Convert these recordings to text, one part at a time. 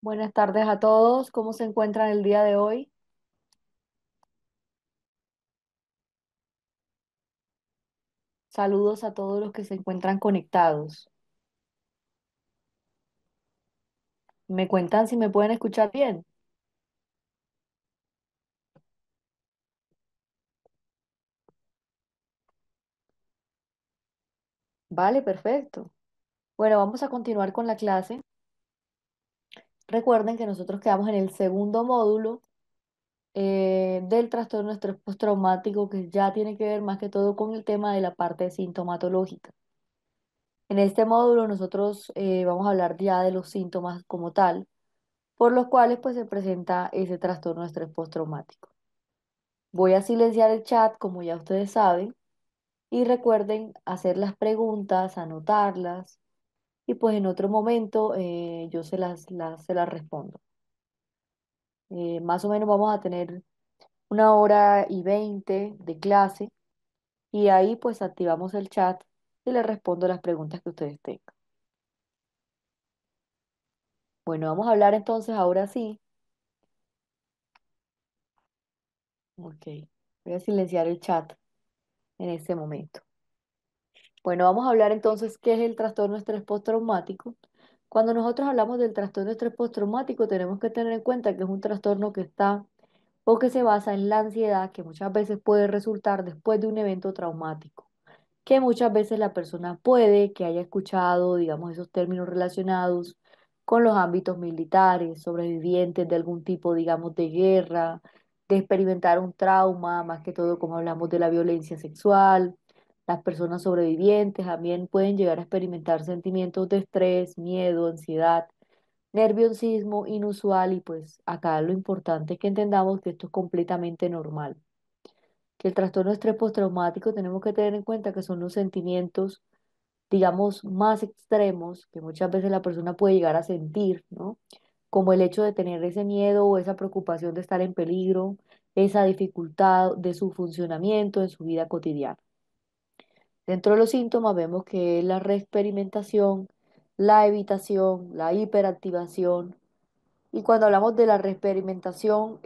Buenas tardes a todos. ¿Cómo se encuentran el día de hoy? Saludos a todos los que se encuentran conectados. ¿Me cuentan si me pueden escuchar bien? Vale, perfecto. Bueno, vamos a continuar con la clase. Recuerden que nosotros quedamos en el segundo módulo del trastorno de estrés postraumático, que ya tiene que ver más que todo con el tema de la parte sintomatológica. En este módulo nosotros vamos a hablar ya de los síntomas como tal, por los cuales pues se presenta ese trastorno de estrés postraumático. Voy a silenciar el chat, como ya ustedes saben, y recuerden hacer las preguntas, anotarlas, y pues en otro momento yo se las respondo. Más o menos vamos a tener 1 hora y 20 de clase, y ahí pues activamos el chat y les respondo las preguntas que ustedes tengan. Bueno, vamos a hablar entonces ahora sí. Ok, voy a silenciar el chat en este momento. Bueno, vamos a hablar entonces qué es el trastorno de estrés postraumático. Cuando nosotros hablamos del trastorno de estrés postraumático, tenemos que tener en cuenta que es un trastorno que está o que se basa en la ansiedad que muchas veces puede resultar después de un evento traumático, que muchas veces la persona puede que haya escuchado, digamos, esos términos relacionados con los ámbitos militares, sobrevivientes de algún tipo, digamos, de guerra, de experimentar un trauma, más que todo como hablamos de la violencia sexual. Las personas sobrevivientes también pueden llegar a experimentar sentimientos de estrés, miedo, ansiedad, nerviosismo inusual, y pues acá lo importante es que entendamos que esto es completamente normal, que el trastorno de estrés postraumático tenemos que tener en cuenta que son los sentimientos, digamos, más extremos que muchas veces la persona puede llegar a sentir, ¿no? Como el hecho de tener ese miedo o esa preocupación de estar en peligro, esa dificultad de su funcionamiento en su vida cotidiana. Dentro de los síntomas vemos que es la reexperimentación, la evitación, la hiperactivación. Y cuando hablamos de la reexperimentación,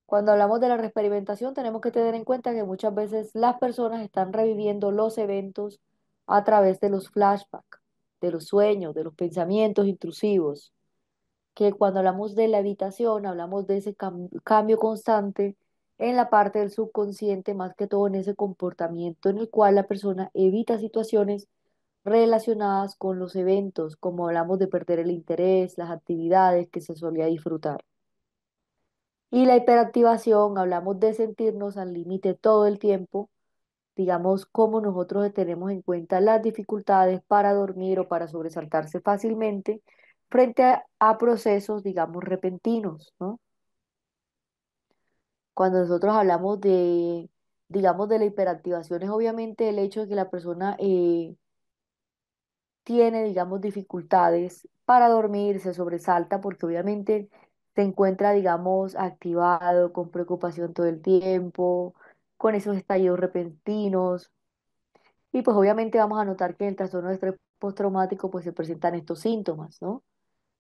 cuando hablamos de la reexperimentación, tenemos que tener en cuenta que muchas veces las personas están reviviendo los eventos a través de los flashbacks, de los sueños, de los pensamientos intrusivos, que cuando hablamos de la evitación, hablamos de ese cambio constante en la parte del subconsciente, más que todo en ese comportamiento en el cual la persona evita situaciones relacionadas con los eventos, como hablamos de perder el interés, las actividades que se solía disfrutar. Y la hiperactivación, hablamos de sentirnos al límite todo el tiempo, digamos, como nosotros tenemos en cuenta las dificultades para dormir o para sobresaltarse fácilmente frente a procesos, digamos, repentinos, ¿no? Cuando nosotros hablamos de, digamos, de la hiperactivación, es obviamente el hecho de que la persona tiene, digamos, dificultades para dormir, se sobresalta porque obviamente se encuentra, digamos, activado, con preocupación todo el tiempo, con esos estallidos repentinos. Y pues obviamente vamos a notar que en el trastorno de estrés postraumático pues se presentan estos síntomas, ¿no?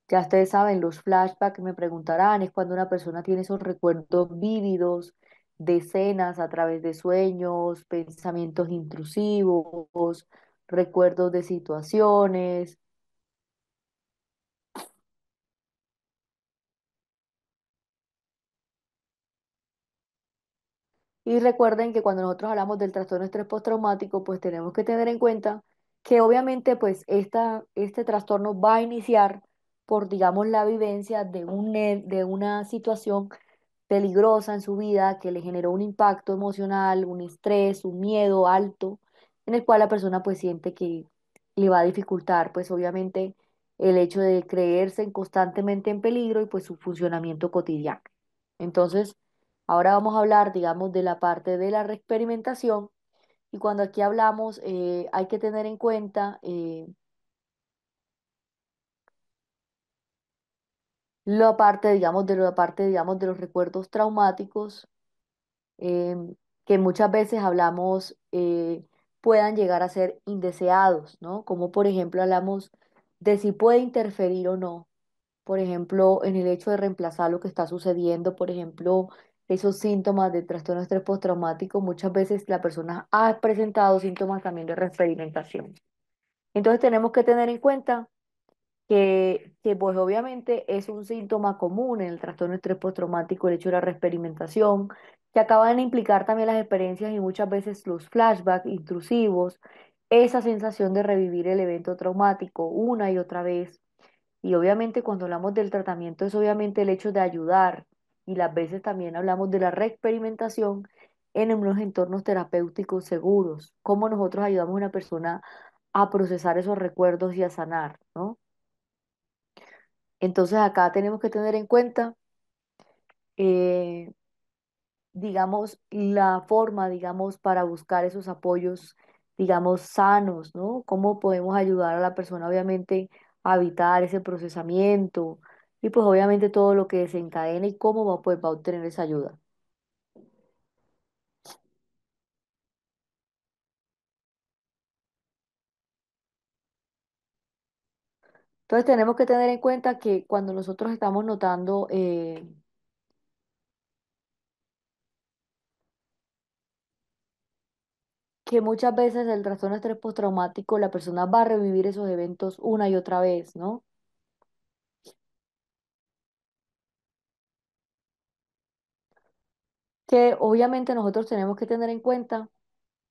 Ya ustedes saben, los flashbacks me preguntarán, es cuando una persona tiene esos recuerdos vívidos de escenas a través de sueños, pensamientos intrusivos, recuerdos de situaciones. Y recuerden que cuando nosotros hablamos del trastorno de estrés postraumático, pues tenemos que tener en cuenta que obviamente pues este trastorno va a iniciar por, digamos, la vivencia de una situación peligrosa en su vida que le generó un impacto emocional, un estrés, un miedo alto, en el cual la persona pues siente que le va a dificultar pues obviamente el hecho de creerse constantemente en peligro y pues su funcionamiento cotidiano. Entonces, Ahora vamos a hablar, digamos, de la parte de la reexperimentación. Y cuando aquí hablamos, hay que tener en cuenta la parte, digamos, de la parte, digamos, de los recuerdos traumáticos, que muchas veces hablamos, puedan llegar a ser indeseados, ¿no? Como por ejemplo hablamos de si puede interferir o no, por ejemplo, en el hecho de reemplazar lo que está sucediendo, por ejemplo, esos síntomas de trastorno de estrés postraumático, muchas veces la persona ha presentado síntomas también de reexperimentación. Entonces tenemos que tener en cuenta que pues obviamente es un síntoma común en el trastorno de estrés postraumático el hecho de la reexperimentación, que acaban de implicar también las experiencias y muchas veces los flashbacks intrusivos, esa sensación de revivir el evento traumático una y otra vez. Y obviamente cuando hablamos del tratamiento es obviamente el hecho de ayudar y las veces también hablamos de la reexperimentación en unos entornos terapéuticos seguros, cómo nosotros ayudamos a una persona a procesar esos recuerdos y a sanar, ¿no? Entonces acá tenemos que tener en cuenta, eh, digamos, la forma, digamos, para buscar esos apoyos, digamos, sanos, ¿no? Cómo podemos ayudar a la persona, obviamente, a evitar ese procesamiento y pues obviamente todo lo que desencadena y cómo va, pues, va a obtener esa ayuda. Entonces tenemos que tener en cuenta que cuando nosotros estamos notando que muchas veces el trastorno de estrés postraumático, la persona va a revivir esos eventos una y otra vez, ¿no? Que obviamente nosotros tenemos que tener en cuenta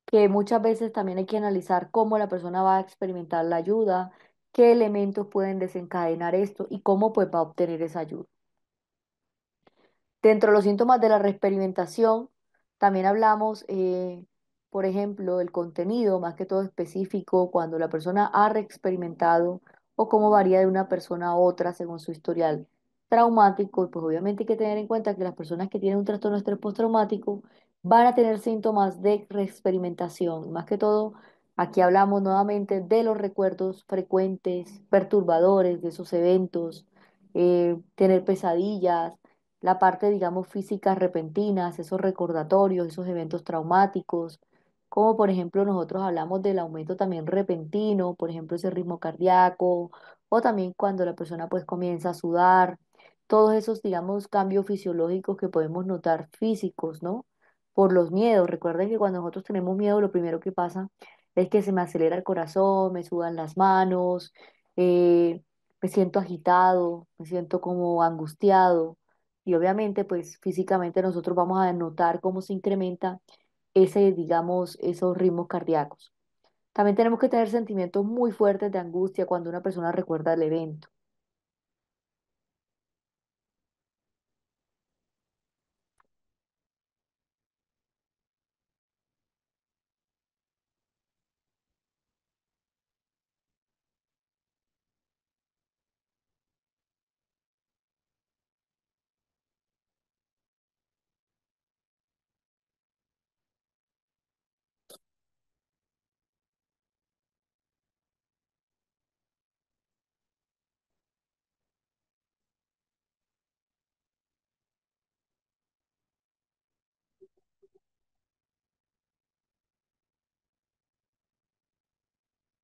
que muchas veces también hay que analizar cómo la persona va a experimentar la ayuda, qué elementos pueden desencadenar esto y cómo pues va a obtener esa ayuda. Dentro de los síntomas de la reexperimentación, también hablamos, por ejemplo, el contenido, más que todo específico, cuando la persona ha reexperimentado o cómo varía de una persona a otra según su historial traumático. Y pues obviamente hay que tener en cuenta que las personas que tienen un trastorno de estrés postraumático van a tener síntomas de reexperimentación. Más que todo, aquí hablamos nuevamente de los recuerdos frecuentes, perturbadores de esos eventos, tener pesadillas, la parte, digamos, física repentinas, esos recordatorios, esos eventos traumáticos, como por ejemplo nosotros hablamos del aumento también repentino, por ejemplo ese ritmo cardíaco, o también cuando la persona pues comienza a sudar, todos esos, digamos, cambios fisiológicos que podemos notar físicos, ¿no? Por los miedos. Recuerden que cuando nosotros tenemos miedo, lo primero que pasa es que se me acelera el corazón, me sudan las manos, me siento agitado, me siento como angustiado. Y obviamente, pues físicamente nosotros vamos a notar cómo se incrementa ese, digamos, esos ritmos cardíacos. También tenemos que tener sentimientos muy fuertes de angustia cuando una persona recuerda el evento.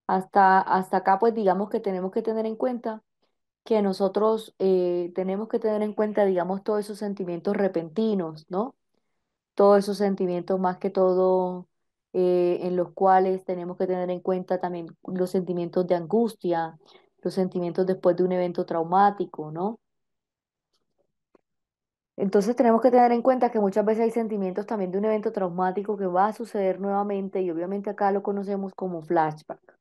Hasta acá, pues digamos que tenemos que tener en cuenta que nosotros tenemos que tener en cuenta, digamos, todos esos sentimientos repentinos, ¿no? Todos esos sentimientos más que todo en los cuales tenemos que tener en cuenta también los sentimientos de angustia, los sentimientos después de un evento traumático, ¿no? Entonces tenemos que tener en cuenta que muchas veces hay sentimientos también de un evento traumático que va a suceder nuevamente y obviamente acá lo conocemos como flashback.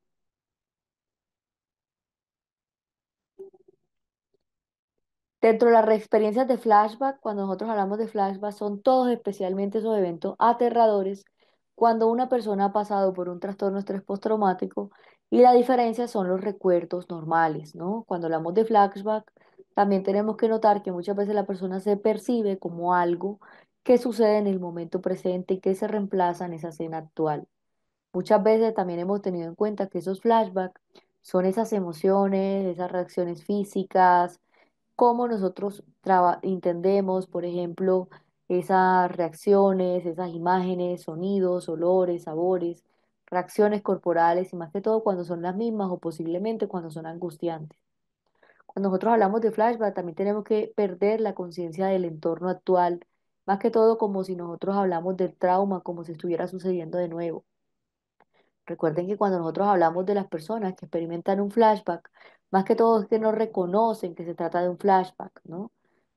Dentro de las experiencias de flashback, cuando nosotros hablamos de flashback, son todos especialmente esos eventos aterradores cuando una persona ha pasado por un trastorno de estrés postraumático y la diferencia son los recuerdos normales, ¿no? Cuando hablamos de flashback, también tenemos que notar que muchas veces la persona se percibe como algo qué sucede en el momento presente y qué se reemplaza en esa escena actual. Muchas veces también hemos tenido en cuenta que esos flashbacks son esas emociones, esas reacciones físicas, cómo nosotros entendemos, por ejemplo, esas reacciones, esas imágenes, sonidos, olores, sabores, reacciones corporales y más que todo cuando son las mismas o posiblemente cuando son angustiantes. Cuando nosotros hablamos de flashback, también tenemos que perder la conciencia del entorno actual, más que todo como si nosotros hablamos del trauma, como si estuviera sucediendo de nuevo. Recuerden que cuando nosotros hablamos de las personas que experimentan un flashback, más que todo es que no reconocen que se trata de un flashback, ¿no?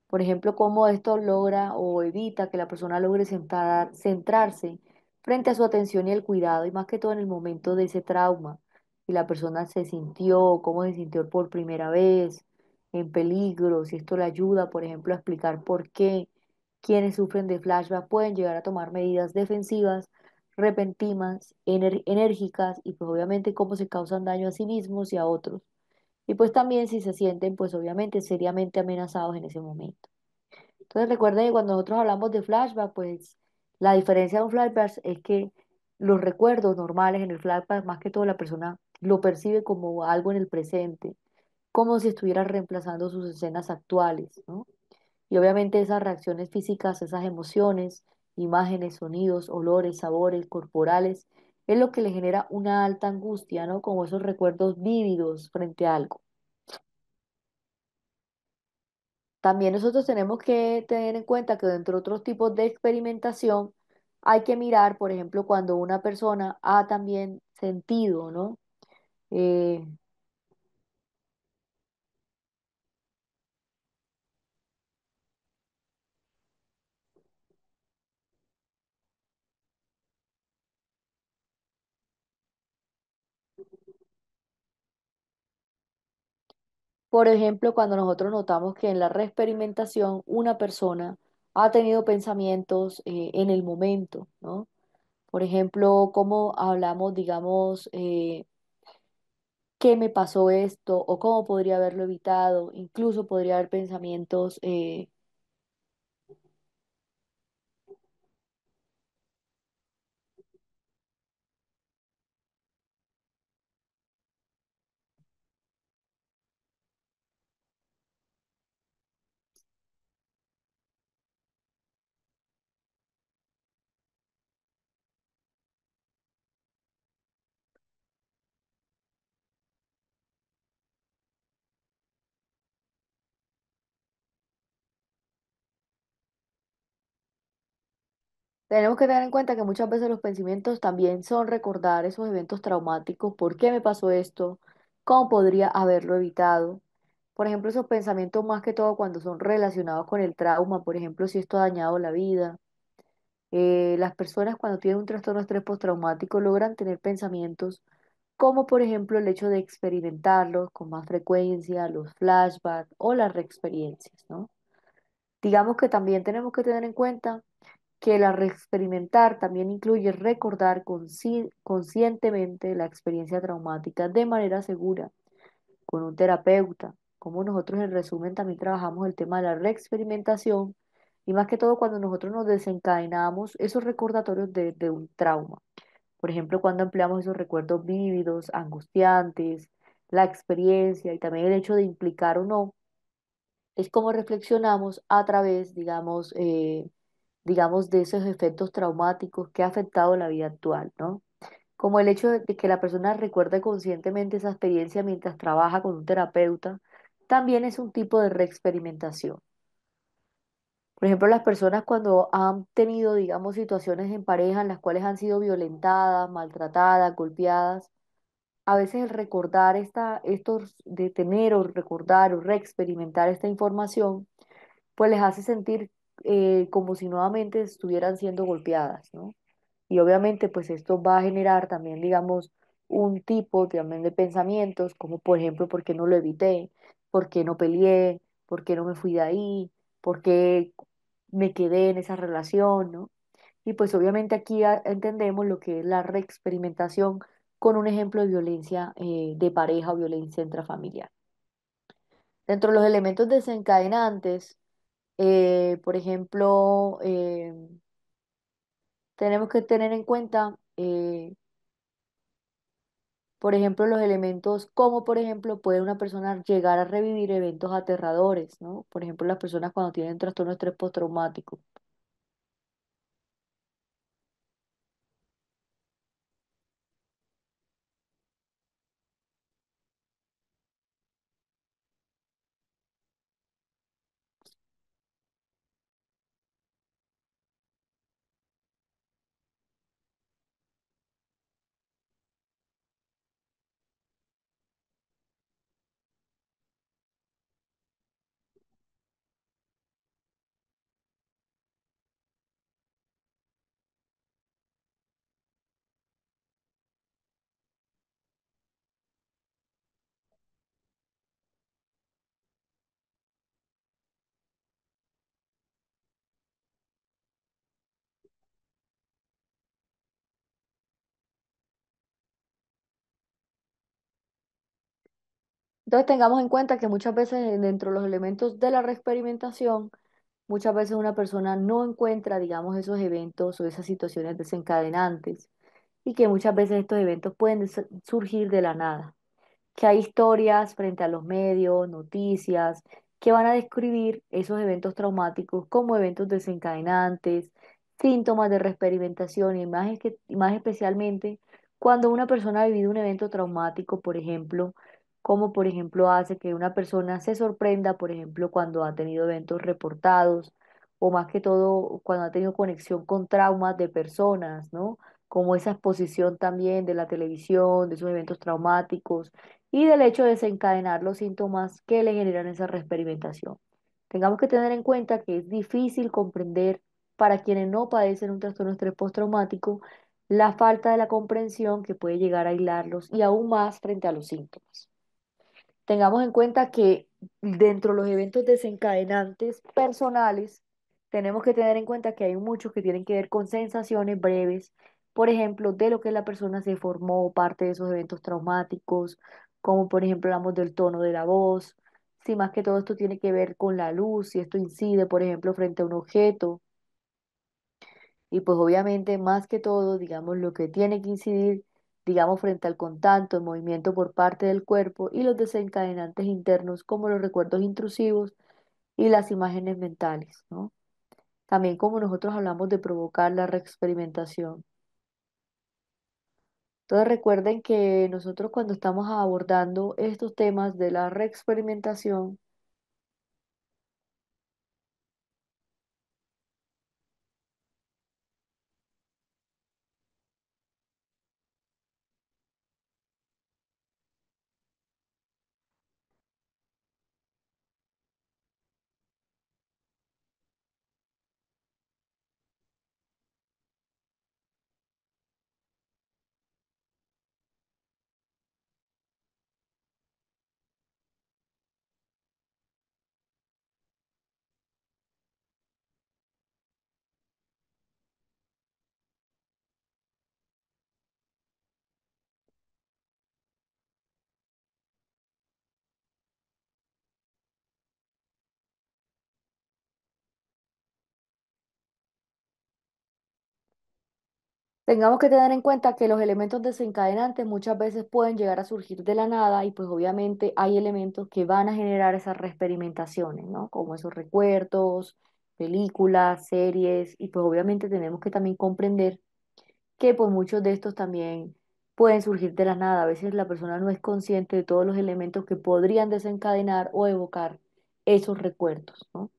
Por ejemplo, cómo esto logra o evita que la persona logre centrarse frente a su atención y el cuidado, y más que todo en el momento de ese trauma. Si la persona se sintió, cómo se sintió por primera vez, en peligro, si esto le ayuda, por ejemplo, a explicar por qué quienes sufren de flashback pueden llegar a tomar medidas defensivas repentinas, enérgicas y pues obviamente cómo se causan daño a sí mismos y a otros. Y pues también si se sienten pues obviamente seriamente amenazados en ese momento. Entonces recuerden que cuando nosotros hablamos de flashback, pues la diferencia de un flashback es que los recuerdos normales en el flashback, más que todo la persona lo percibe como algo en el presente, como si estuviera reemplazando sus escenas actuales, ¿no? Y obviamente esas reacciones físicas, esas emociones, imágenes, sonidos, olores, sabores corporales, es lo que le genera una alta angustia, ¿no? Como esos recuerdos vívidos frente a algo. También nosotros tenemos que tener en cuenta que dentro de otros tipos de experimentación hay que mirar, por ejemplo, cuando una persona ha también sentido, ¿no? Eh, por ejemplo, cuando nosotros notamos que en la reexperimentación una persona ha tenido pensamientos en el momento, ¿no? Por ejemplo, cómo hablamos, digamos, qué me pasó esto o cómo podría haberlo evitado. Incluso podría haber pensamientos. Tenemos que tener en cuenta que muchas veces los pensamientos también son recordar esos eventos traumáticos, por qué me pasó esto, cómo podría haberlo evitado. Por ejemplo, esos pensamientos más que todo cuando son relacionados con el trauma, por ejemplo, si esto ha dañado la vida. Las personas cuando tienen un trastorno de estrés postraumático logran tener pensamientos como por ejemplo el hecho de experimentarlos con más frecuencia, los flashbacks o las reexperiencias, ¿no? Digamos que también tenemos que tener en cuenta que la reexperimentar también incluye recordar conscientemente la experiencia traumática de manera segura con un terapeuta. Como nosotros en resumen también trabajamos el tema de la reexperimentación y más que todo cuando nosotros nos desencadenamos esos recordatorios de un trauma. Por ejemplo, cuando empleamos esos recuerdos vívidos, angustiantes, la experiencia y también el hecho de implicar o no, es como reflexionamos a través, digamos, de esos efectos traumáticos que ha afectado la vida actual, ¿no? Como el hecho de que la persona recuerde conscientemente esa experiencia mientras trabaja con un terapeuta, también es un tipo de reexperimentación. Por ejemplo, las personas cuando han tenido, digamos, situaciones en pareja en las cuales han sido violentadas, maltratadas, golpeadas, a veces el recordar estos, de tener o recordar o reexperimentar esta información, pues les hace sentir como si nuevamente estuvieran siendo golpeadas, ¿no? Y obviamente, pues esto va a generar también, digamos, un tipo también de pensamientos, como por ejemplo, ¿por qué no lo evité? ¿Por qué no peleé? ¿Por qué no me fui de ahí? ¿Por qué me quedé en esa relación? ¿No? Y pues obviamente aquí entendemos lo que es la reexperimentación con un ejemplo de violencia de pareja o violencia intrafamiliar. Dentro de los elementos desencadenantes, Por ejemplo, tenemos que tener en cuenta, por ejemplo, los elementos, como por ejemplo puede una persona llegar a revivir eventos aterradores, ¿no? Por ejemplo, las personas cuando tienen trastorno de estrés postraumático. Entonces tengamos en cuenta que muchas veces dentro de los elementos de la reexperimentación, muchas veces una persona no encuentra, digamos, esos eventos o esas situaciones desencadenantes y que muchas veces estos eventos pueden surgir de la nada, que hay historias frente a los medios, noticias, que van a describir esos eventos traumáticos como eventos desencadenantes, síntomas de reexperimentación y más especialmente cuando una persona ha vivido un evento traumático, por ejemplo, como por ejemplo hace que una persona se sorprenda, por ejemplo, cuando ha tenido eventos reportados o más que todo cuando ha tenido conexión con traumas de personas, ¿no? Como esa exposición también de la televisión, de esos eventos traumáticos y del hecho de desencadenar los síntomas que le generan esa reexperimentación. Tengamos que tener en cuenta que es difícil comprender para quienes no padecen un trastorno de estrés postraumático la falta de la comprensión que puede llegar a aislarlos y aún más frente a los síntomas. Tengamos en cuenta que dentro de los eventos desencadenantes personales, tenemos que tener en cuenta que hay muchos que tienen que ver con sensaciones breves, por ejemplo, de lo que la persona se formó, parte de esos eventos traumáticos, como por ejemplo hablamos del tono de la voz, si más que todo esto tiene que ver con la luz, si esto incide, por ejemplo, frente a un objeto, y pues obviamente más que todo, digamos, lo que tiene que incidir, digamos, frente al contacto, el movimiento por parte del cuerpo y los desencadenantes internos como los recuerdos intrusivos y las imágenes mentales, ¿no? También como nosotros hablamos de provocar la reexperimentación. Entonces recuerden que nosotros cuando estamos abordando estos temas de la reexperimentación, tengamos que tener en cuenta que los elementos desencadenantes muchas veces pueden llegar a surgir de la nada y pues obviamente hay elementos que van a generar esas reexperimentaciones, ¿no? Como esos recuerdos, películas, series y pues obviamente tenemos que también comprender que pues muchos de estos también pueden surgir de la nada. A veces la persona no es consciente de todos los elementos que podrían desencadenar o evocar esos recuerdos, ¿no?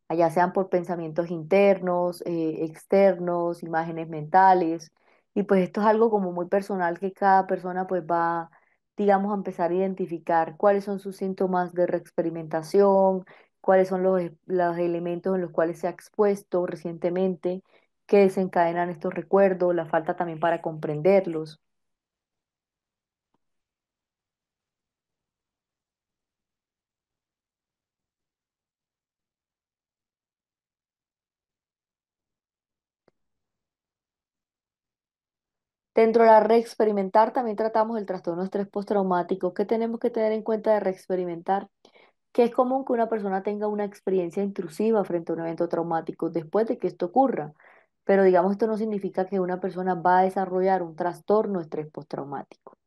Allá sean por pensamientos internos, externos, imágenes mentales. Y pues esto es algo como muy personal que cada persona pues va, digamos, a empezar a identificar cuáles son sus síntomas de reexperimentación, cuáles son los elementos en los cuales se ha expuesto recientemente, que desencadenan estos recuerdos, la falta también para comprenderlos. Dentro de la reexperimentar también tratamos el trastorno de estrés postraumático. ¿Qué tenemos que tener en cuenta de reexperimentar? que es común que una persona tenga una experiencia intrusiva frente a un evento traumático después de que esto ocurra. Pero digamos, esto no significa que una persona va a desarrollar un trastorno de estrés postraumático.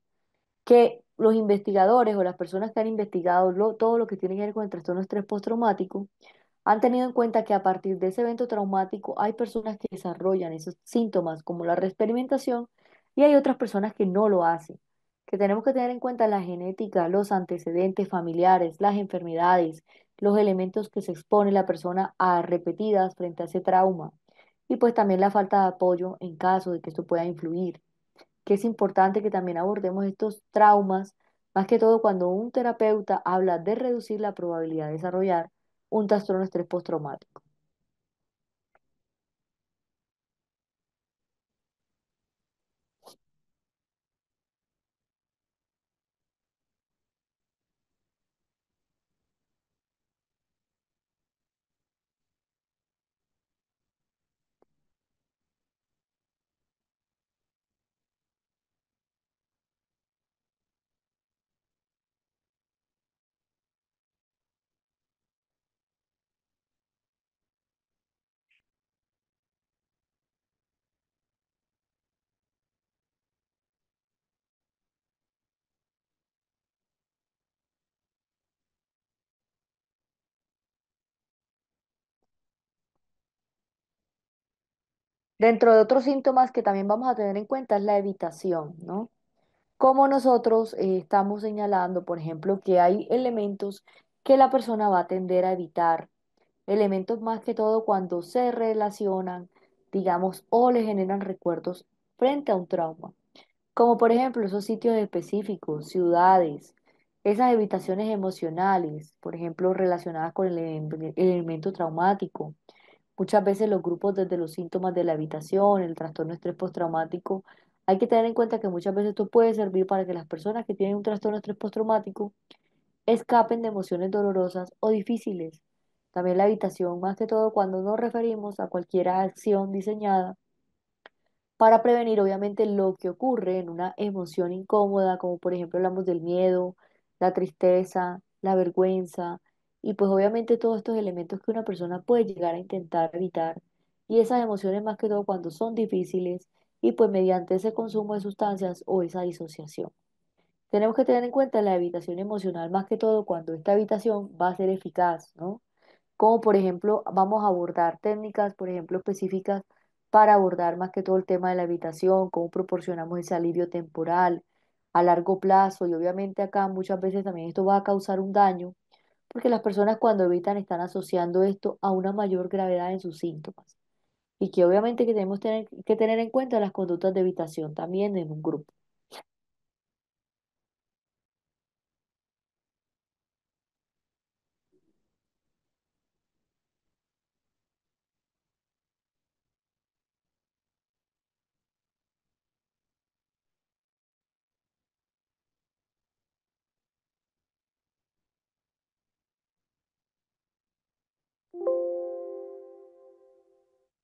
Que los investigadores o las personas que han investigado todo lo que tiene que ver con el trastorno de estrés postraumático han tenido en cuenta que a partir de ese evento traumático hay personas que desarrollan esos síntomas como la reexperimentación y hay otras personas que no lo hacen. Que tenemos que tener en cuenta la genética, los antecedentes familiares, las enfermedades, los elementos que se expone la persona a repetidas frente a ese trauma y pues también la falta de apoyo en caso de que esto pueda influir. Que es importante que también abordemos estos traumas, más que todo cuando un terapeuta habla de reducir la probabilidad de desarrollar un trastorno de estrés postraumático. Dentro de otros síntomas que también vamos a tener en cuenta es la evitación, ¿no? Como nosotros estamos señalando, por ejemplo, que hay elementos que la persona va a tender a evitar, elementos más que todo cuando se relacionan, digamos, o le generan recuerdos frente a un trauma. Como por ejemplo esos sitios específicos, ciudades, esas evitaciones emocionales, por ejemplo, relacionadas con el elemento traumático. Muchas veces los grupos desde los síntomas de la evitación, el trastorno de estrés postraumático, hay que tener en cuenta que muchas veces esto puede servir para que las personas que tienen un trastorno de estrés postraumático escapen de emociones dolorosas o difíciles. También la evitación, más que todo cuando nos referimos a cualquier acción diseñada para prevenir obviamente lo que ocurre en una emoción incómoda, como por ejemplo hablamos del miedo, la tristeza, la vergüenza, y pues obviamente todos estos elementos que una persona puede llegar a intentar evitar, y esas emociones más que todo cuando son difíciles, y pues mediante ese consumo de sustancias o esa disociación. Tenemos que tener en cuenta la evitación emocional más que todo cuando esta evitación va a ser eficaz, ¿no? Como por ejemplo vamos a abordar técnicas, por ejemplo, específicas para abordar más que todo el tema de la habitación, cómo proporcionamos ese alivio temporal a largo plazo y obviamente acá muchas veces también esto va a causar un daño porque las personas cuando evitan están asociando esto a una mayor gravedad en sus síntomas y que obviamente que tenemos que tener en cuenta las conductas de evitación también en un grupo.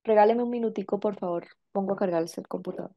Regáleme un minutico, por favor. Pongo a cargar el computador.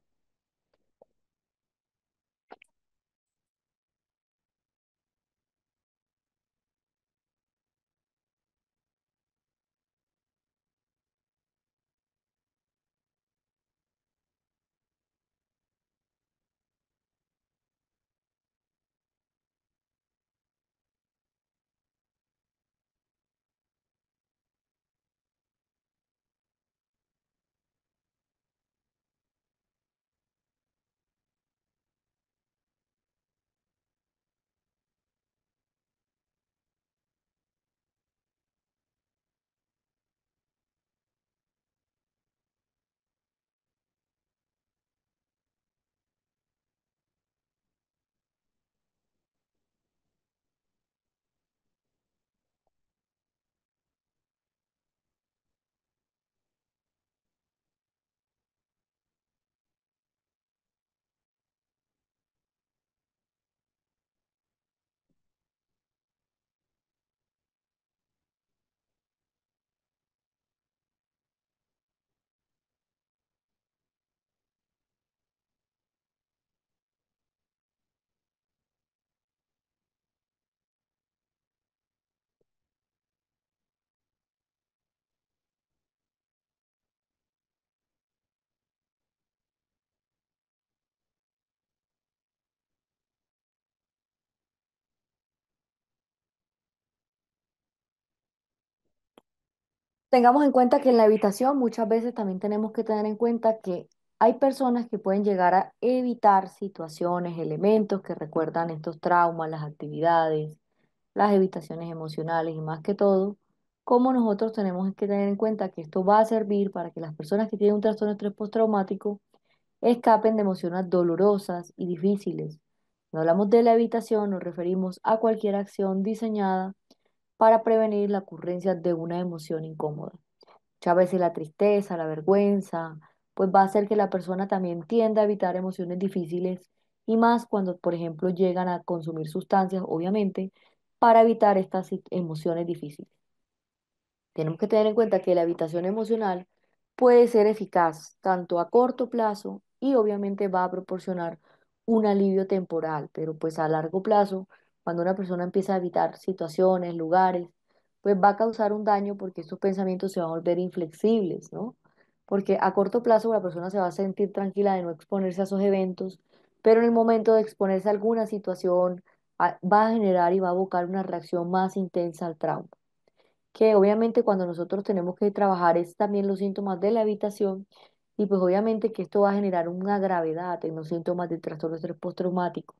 Tengamos en cuenta que en la habitación muchas veces también tenemos que tener en cuenta que hay personas que pueden llegar a evitar situaciones, elementos que recuerdan estos traumas, las actividades, las evitaciones emocionales y más que todo, como nosotros tenemos que tener en cuenta que esto va a servir para que las personas que tienen un trastorno de estrés postraumático escapen de emociones dolorosas y difíciles. Cuando hablamos de la evitación, nos referimos a cualquier acción diseñada para prevenir la ocurrencia de una emoción incómoda. Muchas veces la tristeza, la vergüenza, pues va a hacer que la persona también tienda a evitar emociones difíciles y más cuando, por ejemplo, llegan a consumir sustancias, obviamente, para evitar estas emociones difíciles. Tenemos que tener en cuenta que la evitación emocional puede ser eficaz tanto a corto plazo y obviamente va a proporcionar un alivio temporal, pero pues a largo plazo, cuando una persona empieza a evitar situaciones, lugares, pues va a causar un daño porque estos pensamientos se van a volver inflexibles, ¿no? Porque a corto plazo la persona se va a sentir tranquila de no exponerse a esos eventos, pero en el momento de exponerse a alguna situación va a generar y va a abocar una reacción más intensa al trauma, que obviamente cuando nosotros tenemos que trabajar es también los síntomas de la evitación y pues obviamente que esto va a generar una gravedad en los síntomas del trastorno de estrés postraumático.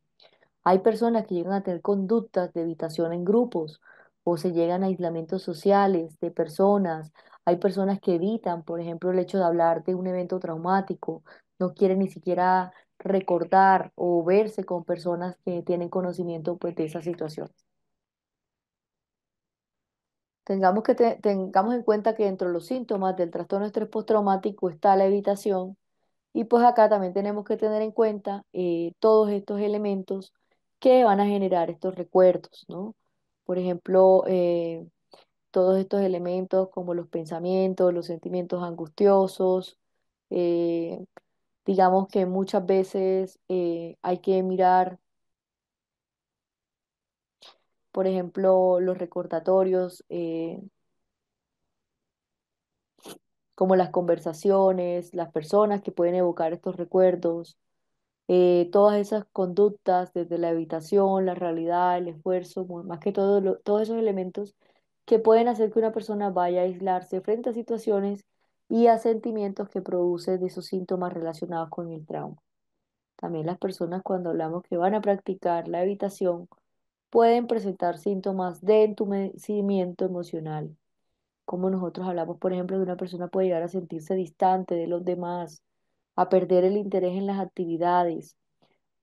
Hay personas que llegan a tener conductas de evitación en grupos o se llegan a aislamientos sociales de personas. Hay personas que evitan, por ejemplo, el hecho de hablar de un evento traumático, no quieren ni siquiera recordar o verse con personas que tienen conocimiento pues de esa situación. Tengamos en cuenta que dentro de los síntomas del trastorno de estrés postraumático está la evitación y pues acá también tenemos que tener en cuenta todos estos elementos que van a generar estos recuerdos, ¿no? Por ejemplo, todos estos elementos como los pensamientos, los sentimientos angustiosos, eh, digamos que muchas veces hay que mirar, por ejemplo, los recordatorios. Como las conversaciones, las personas que pueden evocar estos recuerdos, todas esas conductas desde la evitación, la realidad, el esfuerzo, más que todo, todos esos elementos que pueden hacer que una persona vaya a aislarse frente a situaciones y a sentimientos que producen de esos síntomas relacionados con el trauma. También las personas cuando hablamos que van a practicar la evitación pueden presentar síntomas de entumecimiento emocional, como nosotros hablamos, por ejemplo, de una persona puede llegar a sentirse distante de los demás, a perder el interés en las actividades.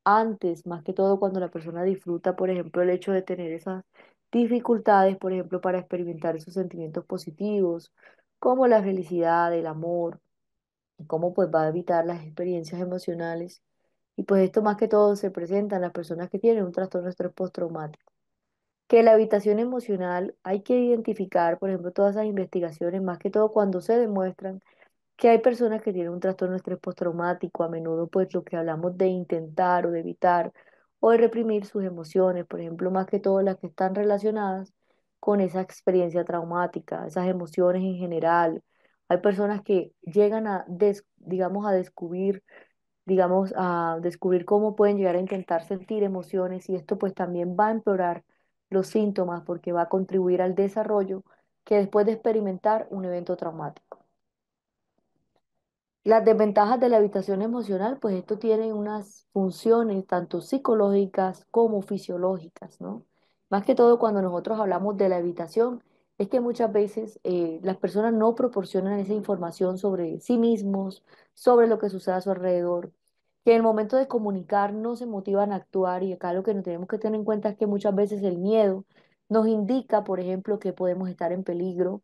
Antes, más que todo, cuando la persona disfruta, por ejemplo, el hecho de tener esas dificultades, por ejemplo, para experimentar esos sentimientos positivos, como la felicidad, el amor, y cómo pues va a evitar las experiencias emocionales. Y pues esto más que todo se presenta en las personas que tienen un trastorno de estrés postraumático, que la habitación emocional hay que identificar, por ejemplo, todas esas investigaciones, más que todo cuando se demuestran que hay personas que tienen un trastorno de estrés postraumático, a menudo pues lo que hablamos de intentar o de evitar o de reprimir sus emociones, por ejemplo, más que todo las que están relacionadas con esa experiencia traumática, esas emociones en general. Hay personas que llegan a, digamos, a descubrir cómo pueden llegar a intentar sentir emociones y esto pues también va a empeorar los síntomas porque va a contribuir al desarrollo que después de experimentar un evento traumático. Las desventajas de la habitación emocional, pues esto tiene unas funciones tanto psicológicas como fisiológicas, ¿no? Más que todo cuando nosotros hablamos de la habitación, es que muchas veces las personas no proporcionan esa información sobre sí mismos, sobre lo que sucede a su alrededor, que en el momento de comunicar no se motivan a actuar y acá lo que nos tenemos que tener en cuenta es que muchas veces el miedo nos indica, por ejemplo, que podemos estar en peligro.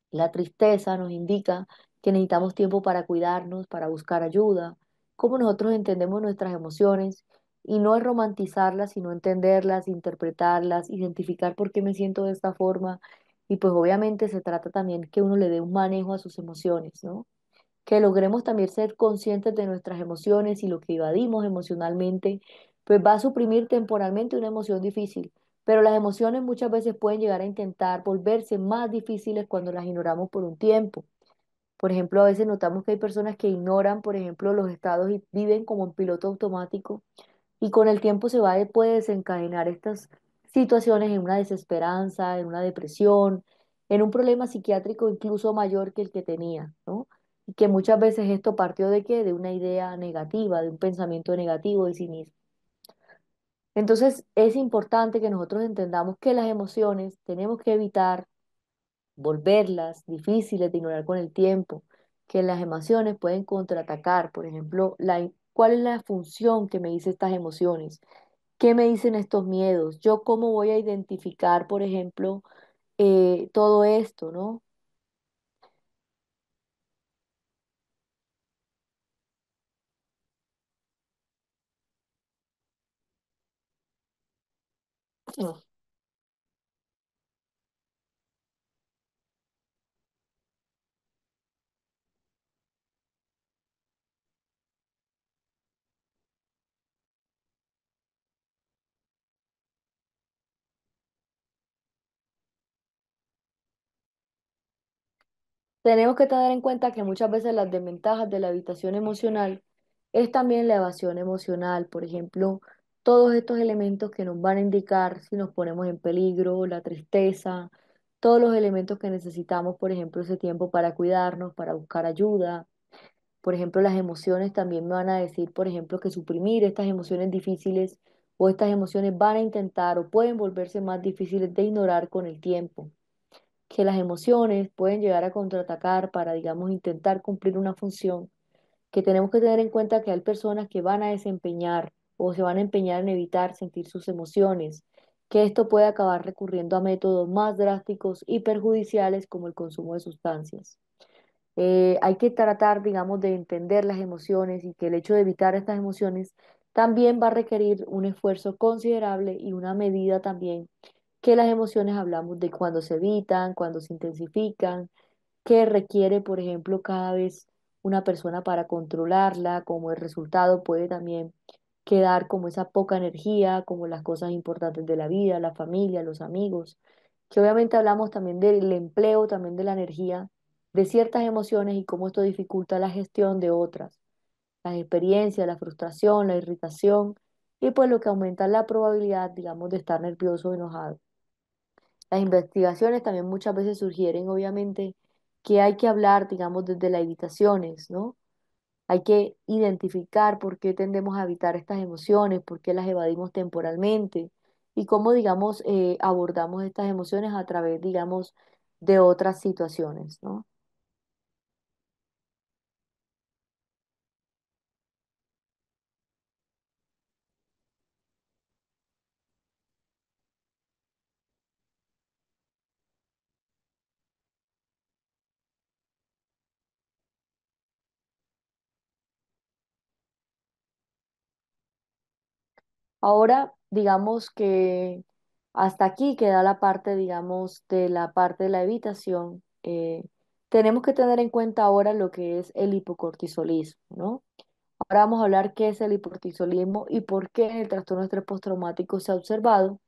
La tristeza nos indica que necesitamos tiempo para cuidarnos, para buscar ayuda, cómo nosotros entendemos nuestras emociones y no es romantizarlas, sino entenderlas, interpretarlas, identificar por qué me siento de esta forma y pues obviamente se trata también que uno le dé un manejo a sus emociones, ¿no? Que logremos también ser conscientes de nuestras emociones y lo que evadimos emocionalmente, pues va a suprimir temporalmente una emoción difícil, pero las emociones muchas veces pueden llegar a intentar volverse más difíciles cuando las ignoramos por un tiempo. Por ejemplo, a veces notamos que hay personas que ignoran, por ejemplo, los estados y viven como en piloto automático y con el tiempo puede desencadenar estas situaciones en una desesperanza, en una depresión, en un problema psiquiátrico incluso mayor que el que tenía, ¿no? Y que muchas veces esto partió de qué? De una idea negativa, de un pensamiento negativo de sí mismo. Entonces es importante que nosotros entendamos que las emociones tenemos que evitar volverlas difíciles de ignorar con el tiempo, que las emociones pueden contraatacar. Por ejemplo, ¿cuál es la función que me dice estas emociones? ¿Qué me dicen estos miedos? ¿Yo cómo voy a identificar, por ejemplo, todo esto, ¿no? Tenemos que tener en cuenta que muchas veces las desventajas de la evitación emocional es también la evasión emocional. Por ejemplo, todos estos elementos que nos van a indicar si nos ponemos en peligro, la tristeza, todos los elementos que necesitamos, por ejemplo, ese tiempo para cuidarnos, para buscar ayuda. Por ejemplo, las emociones también me van a decir, por ejemplo, que suprimir estas emociones difíciles o estas emociones van a intentar o pueden volverse más difíciles de ignorar con el tiempo, que las emociones pueden llegar a contraatacar para, digamos, intentar cumplir una función, que tenemos que tener en cuenta que hay personas que van a desempeñar o se van a empeñar en evitar sentir sus emociones, que esto puede acabar recurriendo a métodos más drásticos y perjudiciales como el consumo de sustancias. Hay que tratar, digamos, de entender las emociones y que el hecho de evitar estas emociones también va a requerir un esfuerzo considerable y una medida también, que las emociones hablamos de cuando se evitan, cuando se intensifican, que requiere, por ejemplo, cada vez una persona para controlarla, como el resultado puede también quedar como esa poca energía, como las cosas importantes de la vida, la familia, los amigos, que obviamente hablamos también del empleo, también de la energía, de ciertas emociones y cómo esto dificulta la gestión de otras, las experiencias, la frustración, la irritación y pues lo que aumenta la probabilidad, digamos, de estar nervioso o enojado. Las investigaciones también muchas veces sugieren, obviamente, que hay que hablar, digamos, desde las evitaciones, ¿no? Hay que identificar por qué tendemos a evitar estas emociones, por qué las evadimos temporalmente y cómo, digamos, abordamos estas emociones a través, digamos, de otras situaciones, ¿no? Ahora, digamos que hasta aquí queda la parte, digamos, de la parte de la evitación. Tenemos que tener en cuenta ahora lo que es el hipocortisolismo, ¿no? Ahora vamos a hablar qué es el hipocortisolismo y por qué en el trastorno de estrés postraumático se ha observado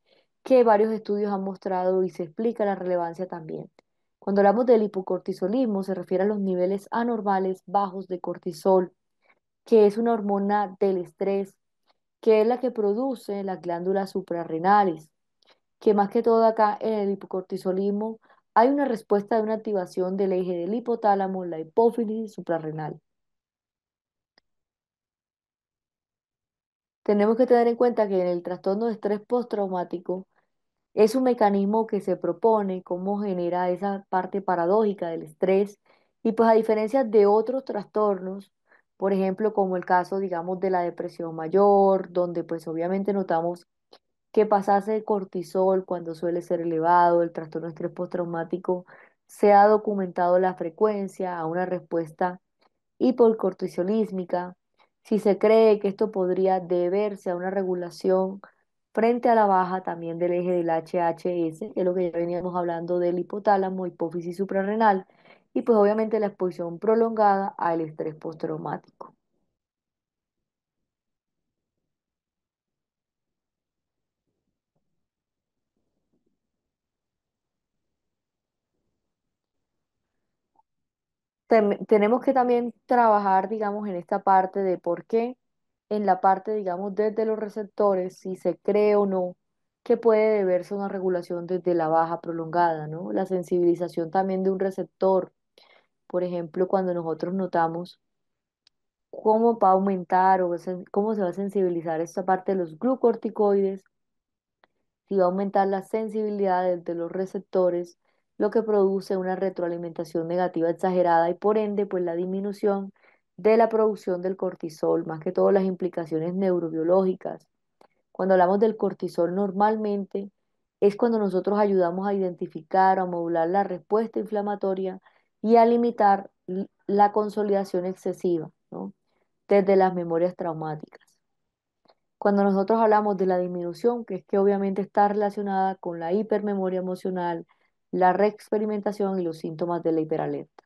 que varios estudios han mostrado y se explica la relevancia también. Cuando hablamos del hipocortisolismo se refiere a los niveles anormales bajos de cortisol, que es una hormona del estrés, que es la que produce las glándulas suprarrenales, que más que todo acá en el hipocortisolismo hay una respuesta de una activación del eje del hipotálamo, la hipófisis suprarrenal. Tenemos que tener en cuenta que en el trastorno de estrés postraumático es un mecanismo que se propone cómo genera esa parte paradójica del estrés y pues a diferencia de otros trastornos, por ejemplo, como el caso, digamos, de la depresión mayor, donde pues obviamente notamos que pasarse el cortisol cuando suele ser elevado, el trastorno de estrés postraumático, se ha documentado la frecuencia a una respuesta hipocortisolísmica, si se cree que esto podría deberse a una regulación frente a la baja también del eje del HHS, que es lo que ya veníamos hablando del hipotálamo, hipófisis suprarrenal, y pues obviamente la exposición prolongada al estrés postraumático. Tenemos que también trabajar, digamos, en esta parte de por qué, en la parte, digamos, desde los receptores, si se cree o no que puede deberse a una regulación desde la baja prolongada, ¿no? La sensibilización también de un receptor, por ejemplo, cuando nosotros notamos cómo va a aumentar o cómo se va a sensibilizar esta parte de los glucorticoides, si va a aumentar la sensibilidad de los receptores, lo que produce una retroalimentación negativa exagerada y por ende, pues la disminución de la producción del cortisol, más que todo las implicaciones neurobiológicas. Cuando hablamos del cortisol normalmente es cuando nosotros ayudamos a identificar o a modular la respuesta inflamatoria y a limitar la consolidación excesiva, ¿no? Desde las memorias traumáticas. Cuando nosotros hablamos de la disminución, que es que obviamente está relacionada con la hipermemoria emocional, la reexperimentación y los síntomas de la hiperalerta.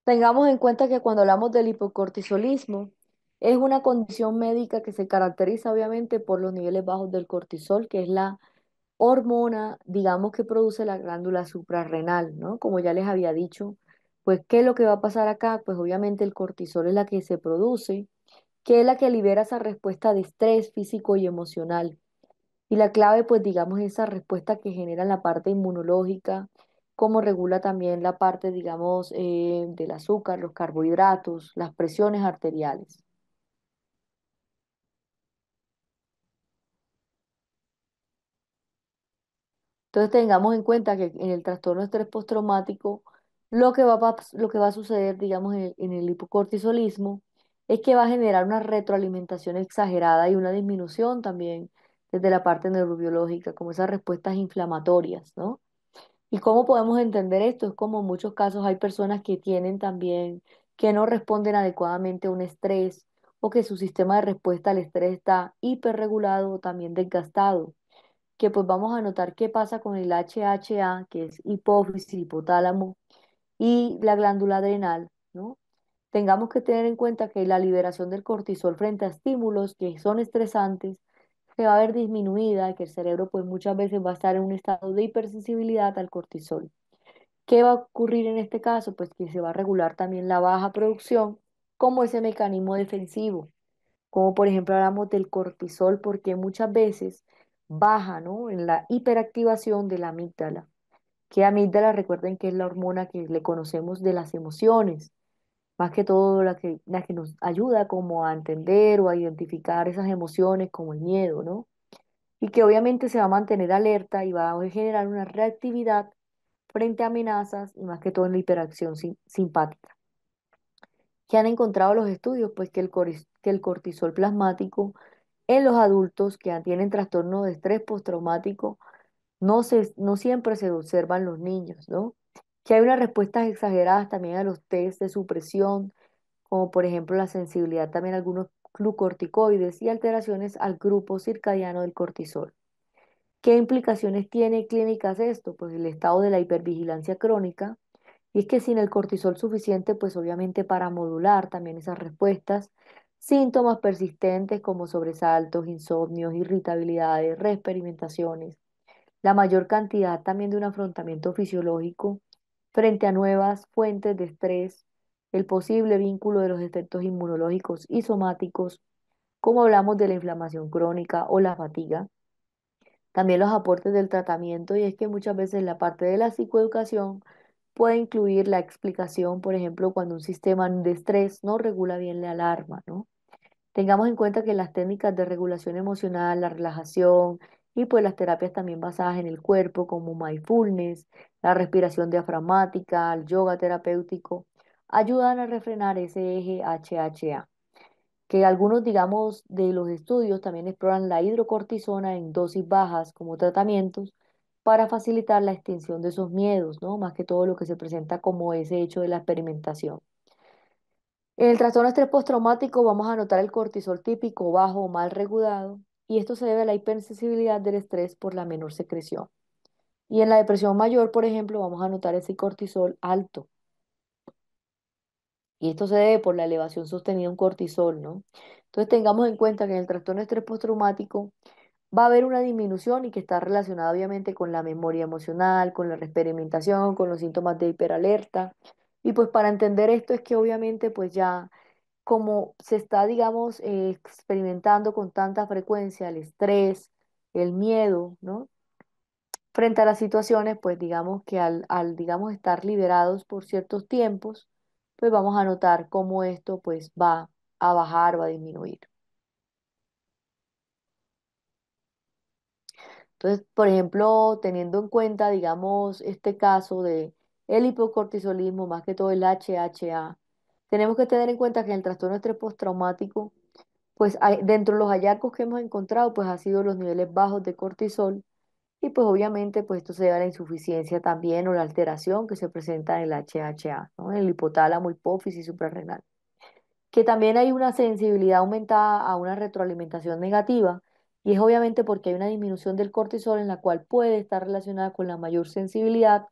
Tengamos en cuenta que cuando hablamos del hipocortisolismo, es una condición médica que se caracteriza obviamente por los niveles bajos del cortisol, que es la hormona, digamos, que produce la glándula suprarrenal, ¿no? Como ya les había dicho, pues, ¿qué es lo que va a pasar acá? Pues obviamente el cortisol es la que se produce, que es la que libera esa respuesta de estrés físico y emocional. Y la clave, pues digamos, es esa respuesta que genera en la parte inmunológica, como regula también la parte, digamos, del azúcar, los carbohidratos, las presiones arteriales. Entonces tengamos en cuenta que en el trastorno de estrés postraumático, lo que va a suceder, digamos, en el hipocortisolismo, es que va a generar una retroalimentación exagerada y una disminución también desde la parte neurobiológica, como esas respuestas inflamatorias, ¿no? ¿Y cómo podemos entender esto? Es como en muchos casos hay personas que tienen también, que no responden adecuadamente a un estrés o que su sistema de respuesta al estrés está hiperregulado o también desgastado, que pues vamos a notar qué pasa con el HHA, que es hipófisis, hipotálamo y la glándula adrenal, ¿no? Tengamos que tener en cuenta que la liberación del cortisol frente a estímulos que son estresantes se va a ver disminuida, que el cerebro pues muchas veces va a estar en un estado de hipersensibilidad al cortisol. ¿Qué va a ocurrir en este caso? Pues que se va a regular también la baja producción como ese mecanismo defensivo, como por ejemplo hablamos del cortisol, porque muchas veces baja, ¿no? En la hiperactivación de la amígdala. Que amígdala, recuerden que es la hormona que le conocemos de las emociones, más que todo la que nos ayuda como a entender o a identificar esas emociones como el miedo, ¿no? Y que obviamente se va a mantener alerta y va a generar una reactividad frente a amenazas y más que todo en la hiperacción simpática. ¿Qué han encontrado los estudios? Pues que que el cortisol plasmático en los adultos que tienen trastorno de estrés postraumático no siempre se observa en los niños, ¿no? Que hay unas respuestas exageradas también a los test de supresión, como por ejemplo la sensibilidad también a algunos glucorticoides y alteraciones al grupo circadiano del cortisol. ¿Qué implicaciones tiene clínicas esto? Pues el estado de la hipervigilancia crónica, y es que sin el cortisol suficiente, pues obviamente para modular también esas respuestas, síntomas persistentes como sobresaltos, insomnios, irritabilidades, reexperimentaciones, la mayor cantidad también de un afrontamiento fisiológico frente a nuevas fuentes de estrés, el posible vínculo de los efectos inmunológicos y somáticos, como hablamos de la inflamación crónica o la fatiga, también los aportes del tratamiento, y es que muchas veces la parte de la psicoeducación puede incluir la explicación, por ejemplo, cuando un sistema de estrés no regula bien la alarma, ¿no? Tengamos en cuenta que las técnicas de regulación emocional, la relajación y pues las terapias también basadas en el cuerpo, como mindfulness, la respiración diafragmática, el yoga terapéutico, ayudan a refrenar ese eje HHA, que algunos, digamos, de los estudios también exploran la hidrocortisona en dosis bajas como tratamientos para facilitar la extinción de esos miedos, ¿no? Más que todo lo que se presenta como ese hecho de la experimentación. En el trastorno de estrés postraumático vamos a notar el cortisol típico bajo o mal regulado y esto se debe a la hipersensibilidad del estrés por la menor secreción. Y en la depresión mayor, por ejemplo, vamos a notar ese cortisol alto y esto se debe por la elevación sostenida de un cortisol, ¿no? Entonces tengamos en cuenta que en el trastorno de estrés postraumático va a haber una disminución y que está relacionada obviamente con la memoria emocional, con la experimentación, con los síntomas de hiperalerta. Y pues para entender esto es que obviamente pues ya como se está, digamos, experimentando con tanta frecuencia el estrés, el miedo, ¿no? Frente a las situaciones, pues digamos que digamos, estar liberados por ciertos tiempos, pues vamos a notar cómo esto pues va a bajar o a disminuir. Entonces, por ejemplo, teniendo en cuenta, digamos, este caso de el hipocortisolismo, más que todo el HHA, tenemos que tener en cuenta que en el trastorno de estrés postraumático, pues dentro de los hallazgos que hemos encontrado, pues ha sido los niveles bajos de cortisol y pues obviamente pues esto se debe a la insuficiencia también o la alteración que se presenta en el HHA, ¿no? En el hipotálamo, hipófisis suprarrenal. Que también hay una sensibilidad aumentada a una retroalimentación negativa y es obviamente porque hay una disminución del cortisol en la cual puede estar relacionada con la mayor sensibilidad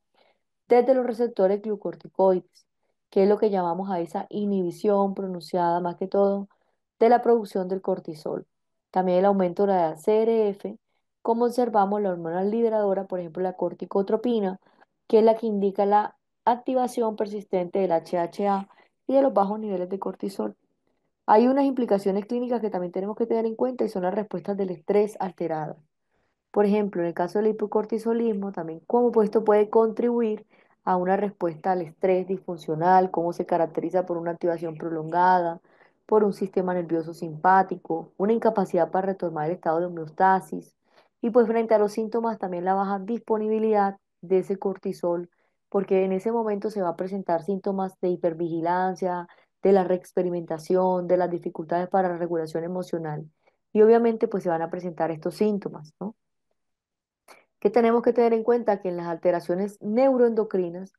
desde los receptores glucorticoides, que es lo que llamamos a esa inhibición pronunciada más que todo de la producción del cortisol. También el aumento de la CRF, como observamos la hormona liberadora, por ejemplo la corticotropina, que es la que indica la activación persistente del HHA y de los bajos niveles de cortisol. Hay unas implicaciones clínicas que también tenemos que tener en cuenta y son las respuestas del estrés alteradas. Por ejemplo, en el caso del hipocortisolismo, también cómo pues, esto puede contribuir a una respuesta al estrés disfuncional, cómo se caracteriza por una activación prolongada, por un sistema nervioso simpático, una incapacidad para retomar el estado de homeostasis y pues frente a los síntomas también la baja disponibilidad de ese cortisol, porque en ese momento se va a presentar síntomas de hipervigilancia, de la reexperimentación, de las dificultades para la regulación emocional y obviamente pues se van a presentar estos síntomas, ¿no? Que tenemos que tener en cuenta que en las alteraciones neuroendocrinas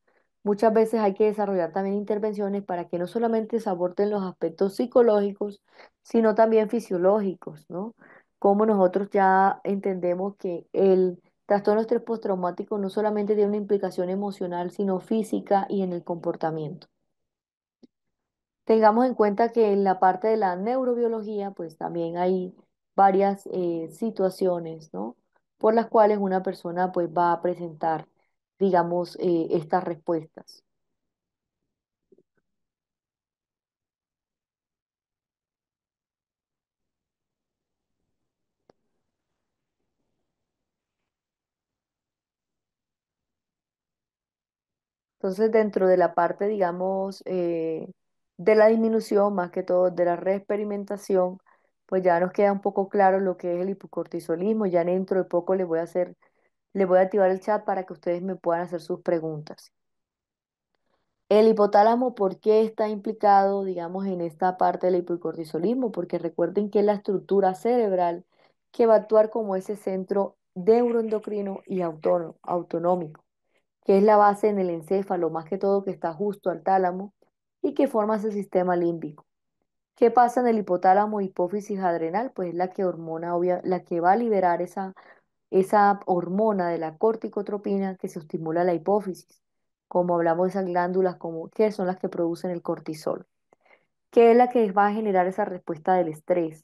muchas veces hay que desarrollar también intervenciones para que no solamente se aborden los aspectos psicológicos, sino también fisiológicos, ¿no? Como nosotros ya entendemos que el trastorno de estrés postraumático no solamente tiene una implicación emocional, sino física y en el comportamiento. Tengamos en cuenta que en la parte de la neurobiología, pues también hay varias situaciones, ¿no? Por las cuales una persona pues va a presentar, digamos, estas respuestas. Entonces, dentro de la parte, digamos, de la disminución, más que todo de la reexperimentación, pues ya nos queda un poco claro lo que es el hipocortisolismo. Ya dentro de poco les voy a activar el chat para que ustedes me puedan hacer sus preguntas. El hipotálamo, ¿por qué está implicado, digamos, en esta parte del hipocortisolismo? Porque recuerden que es la estructura cerebral que va a actuar como ese centro neuroendocrino y autonómico, que es la base en el encéfalo, más que todo que está justo al tálamo y que forma ese sistema límbico. ¿Qué pasa en el hipotálamo hipófisis adrenal? Pues es la que la que va a liberar esa hormona de la corticotropina que se estimula la hipófisis, como hablamos de esas glándulas como, que son las que producen el cortisol, que es la que va a generar esa respuesta del estrés,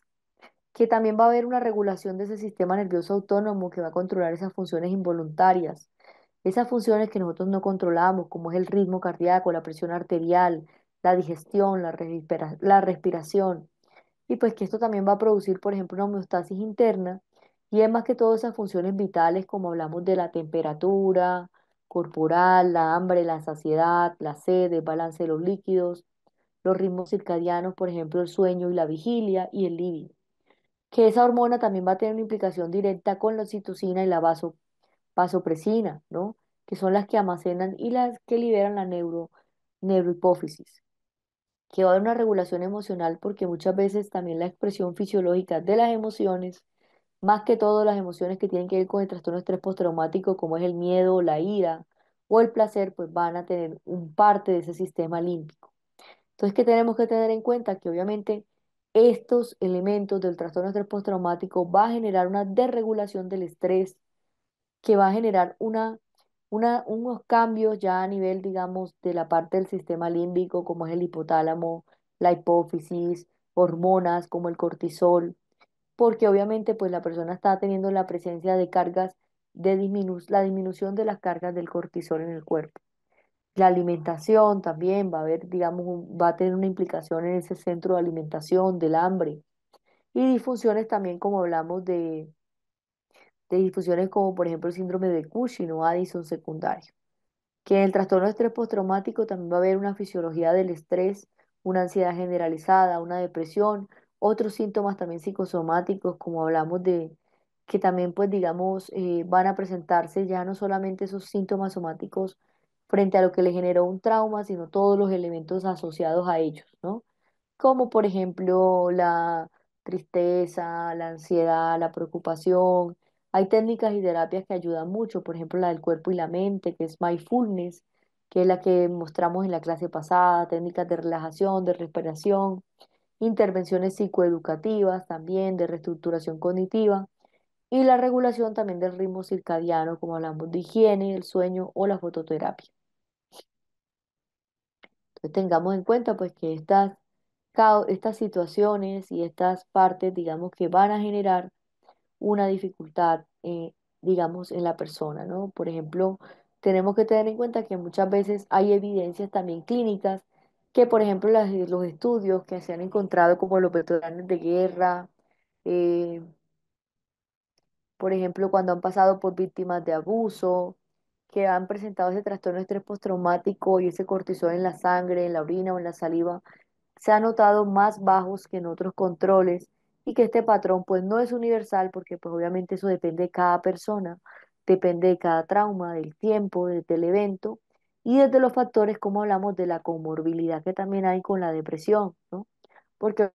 que también va a haber una regulación de ese sistema nervioso autónomo que va a controlar esas funciones involuntarias, esas funciones que nosotros no controlamos, como es el ritmo cardíaco, la presión arterial, la digestión, la respiración y pues que esto también va a producir, por ejemplo, una homeostasis interna y es más que todo esas funciones vitales como hablamos de la temperatura corporal, la hambre, la saciedad, la sed, el balance de los líquidos, los ritmos circadianos, por ejemplo, el sueño y la vigilia y el líbido. Que esa hormona también va a tener una implicación directa con la oxitocina y la vasopresina, ¿no? Que son las que almacenan y las que liberan la neurohipófisis que va a haber una regulación emocional porque muchas veces también la expresión fisiológica de las emociones, más que todo las emociones que tienen que ver con el trastorno de estrés postraumático, como es el miedo, la ira o el placer, pues van a tener un parte de ese sistema límbico. Entonces, ¿qué tenemos que tener en cuenta? Que obviamente estos elementos del trastorno de estrés postraumático va a generar una desregulación del estrés, que va a generar unos cambios ya a nivel, digamos, de la parte del sistema límbico, como es el hipotálamo, la hipófisis, hormonas como el cortisol, porque obviamente pues la persona está teniendo la presencia de cargas la disminución de las cargas del cortisol en el cuerpo. La alimentación también va a haber, digamos, va a tener una implicación en ese centro de alimentación, del hambre. Y disfunciones también, como hablamos de disfunciones como por ejemplo el síndrome de Cushing o Addison secundario. Que en el trastorno de estrés postraumático también va a haber una fisiología del estrés, una ansiedad generalizada, una depresión, otros síntomas también psicosomáticos, como hablamos de que también pues digamos van a presentarse ya no solamente esos síntomas somáticos frente a lo que le generó un trauma, sino todos los elementos asociados a ellos, ¿no? Como por ejemplo la tristeza, la ansiedad, la preocupación. Hay técnicas y terapias que ayudan mucho, por ejemplo la del cuerpo y la mente, que es mindfulness, que es la que mostramos en la clase pasada, técnicas de relajación, de respiración, intervenciones psicoeducativas también, de reestructuración cognitiva y la regulación también del ritmo circadiano, como hablamos de higiene, el sueño o la fototerapia. Entonces tengamos en cuenta pues que estas situaciones y estas partes, digamos, que van a generar una dificultad, digamos, en la persona, ¿no? Por ejemplo, tenemos que tener en cuenta que muchas veces hay evidencias también clínicas que, por ejemplo, los estudios que se han encontrado como los veteranos de guerra, eh, por ejemplo, cuando han pasado por víctimas de abuso, que han presentado ese trastorno de estrés postraumático y ese cortisol en la sangre, en la orina o en la saliva, se ha notado más bajos que en otros controles y que este patrón pues no es universal porque pues obviamente eso depende de cada persona, depende de cada trauma, del tiempo, del evento y desde los factores como hablamos de la comorbilidad que también hay con la depresión, ¿no? Porque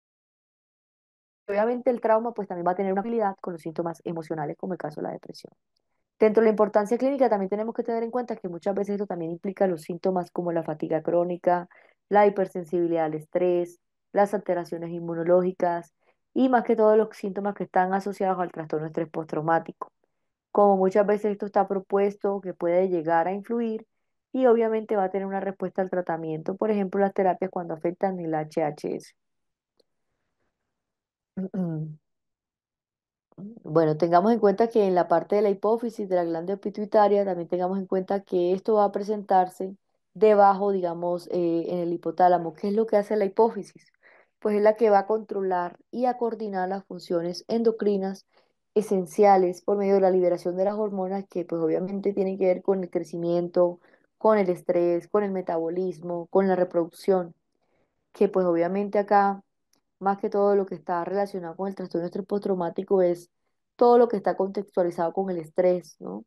obviamente el trauma pues también va a tener una habilidad con los síntomas emocionales como el caso de la depresión. Dentro de la importancia clínica también tenemos que tener en cuenta que muchas veces esto también implica los síntomas como la fatiga crónica, la hipersensibilidad al estrés, las alteraciones inmunológicas y más que todo los síntomas que están asociados al trastorno de estrés postraumático. Como muchas veces esto está propuesto que puede llegar a influir y obviamente va a tener una respuesta al tratamiento, por ejemplo, las terapias cuando afectan el HHS. Bueno, tengamos en cuenta que en la parte de la hipófisis de la glándula pituitaria también tengamos en cuenta que esto va a presentarse debajo, digamos, en el hipotálamo. ¿Qué es lo que hace la hipófisis? Pues es la que va a controlar y a coordinar las funciones endocrinas esenciales por medio de la liberación de las hormonas que pues obviamente tienen que ver con el crecimiento, con el estrés, con el metabolismo, con la reproducción, que pues obviamente acá más que todo lo que está relacionado con el trastorno de estrés postraumático es todo lo que está contextualizado con el estrés, ¿no?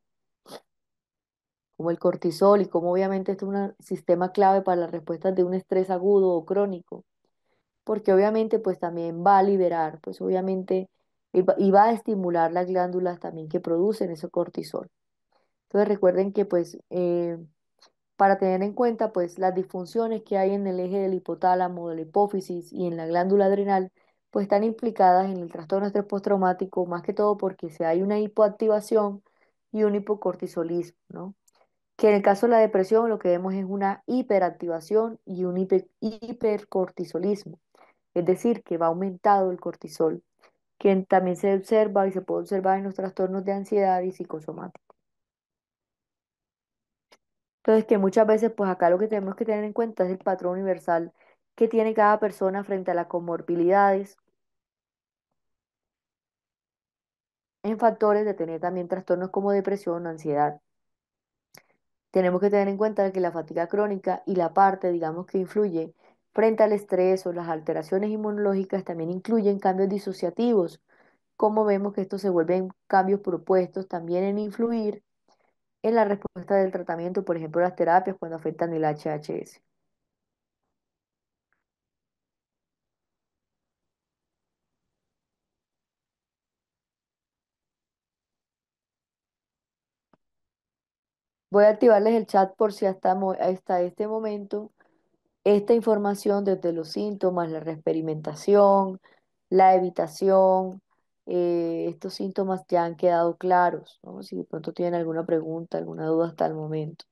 Como el cortisol y como obviamente este es un sistema clave para las respuestas de un estrés agudo o crónico, porque obviamente pues también va a liberar, pues obviamente y va a estimular las glándulas también que producen ese cortisol. Entonces recuerden que pues para tener en cuenta pues las disfunciones que hay en el eje del hipotálamo, de la hipófisis y en la glándula adrenal, pues están implicadas en el trastorno de estrés postraumático, más que todo porque si hay una hipoactivación y un hipocortisolismo, ¿no? Que en el caso de la depresión lo que vemos es una hiperactivación y un hipercortisolismo, es decir, que va aumentado el cortisol, que también se observa y se puede observar en los trastornos de ansiedad y psicosomáticos. Entonces, que muchas veces, pues acá lo que tenemos que tener en cuenta es el patrón universal que tiene cada persona frente a las comorbilidades en factores de tener también trastornos como depresión o ansiedad. Tenemos que tener en cuenta que la fatiga crónica y la parte, digamos, que influye frente al estrés o las alteraciones inmunológicas también incluyen cambios disociativos, como vemos que estos se vuelven cambios propuestos también en influir en la respuesta del tratamiento, por ejemplo, las terapias cuando afectan el HHS. Voy a activarles el chat por si hasta este momento esta información desde los síntomas, la reexperimentación, la evitación, estos síntomas ya han quedado claros, ¿no? Si de pronto tienen alguna pregunta, alguna duda hasta el momento.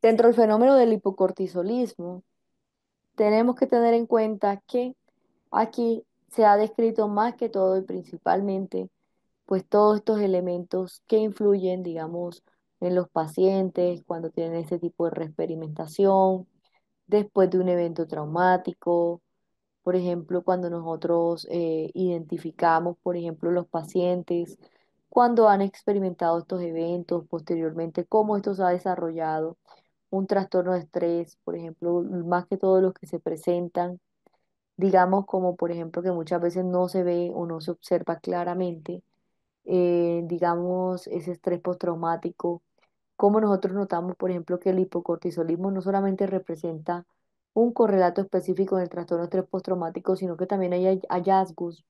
Dentro del fenómeno del hipocortisolismo, tenemos que tener en cuenta que aquí se ha descrito más que todo y principalmente, pues todos estos elementos que influyen, digamos, en los pacientes cuando tienen este tipo de reexperimentación, después de un evento traumático, por ejemplo, cuando nosotros identificamos, por ejemplo, los pacientes, cuando han experimentado estos eventos, posteriormente, cómo esto se ha desarrollado, un trastorno de estrés, por ejemplo, más que todo los que se presentan, digamos, como por ejemplo que muchas veces no se ve o no se observa claramente, digamos, ese estrés postraumático, como nosotros notamos, por ejemplo, que el hipocortisolismo no solamente representa un correlato específico en el trastorno de estrés postraumático, sino que también hay hallazgos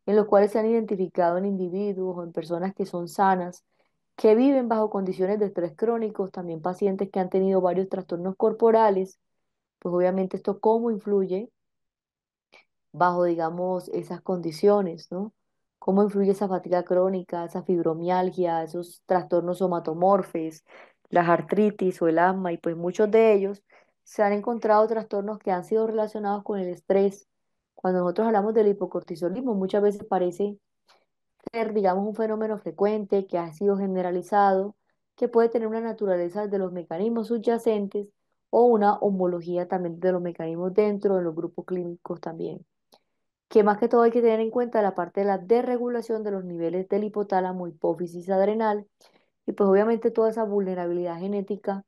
en los cuales se han identificado en individuos o en personas que son sanas, que viven bajo condiciones de estrés crónicos, también pacientes que han tenido varios trastornos corporales, pues obviamente esto cómo influye bajo, digamos, esas condiciones, ¿no? ¿Cómo influye esa fatiga crónica, esa fibromialgia, esos trastornos somatomorfes, las artritis o el asma? Y pues muchos de ellos se han encontrado trastornos que han sido relacionados con el estrés. Cuando nosotros hablamos del hipocortisolismo, muchas veces parece ser, digamos, un fenómeno frecuente que ha sido generalizado, que puede tener una naturaleza de los mecanismos subyacentes o una homología también de los mecanismos dentro de los grupos clínicos también, que más que todo hay que tener en cuenta la parte de la desregulación de los niveles del hipotálamo, hipófisis adrenal, y pues obviamente toda esa vulnerabilidad genética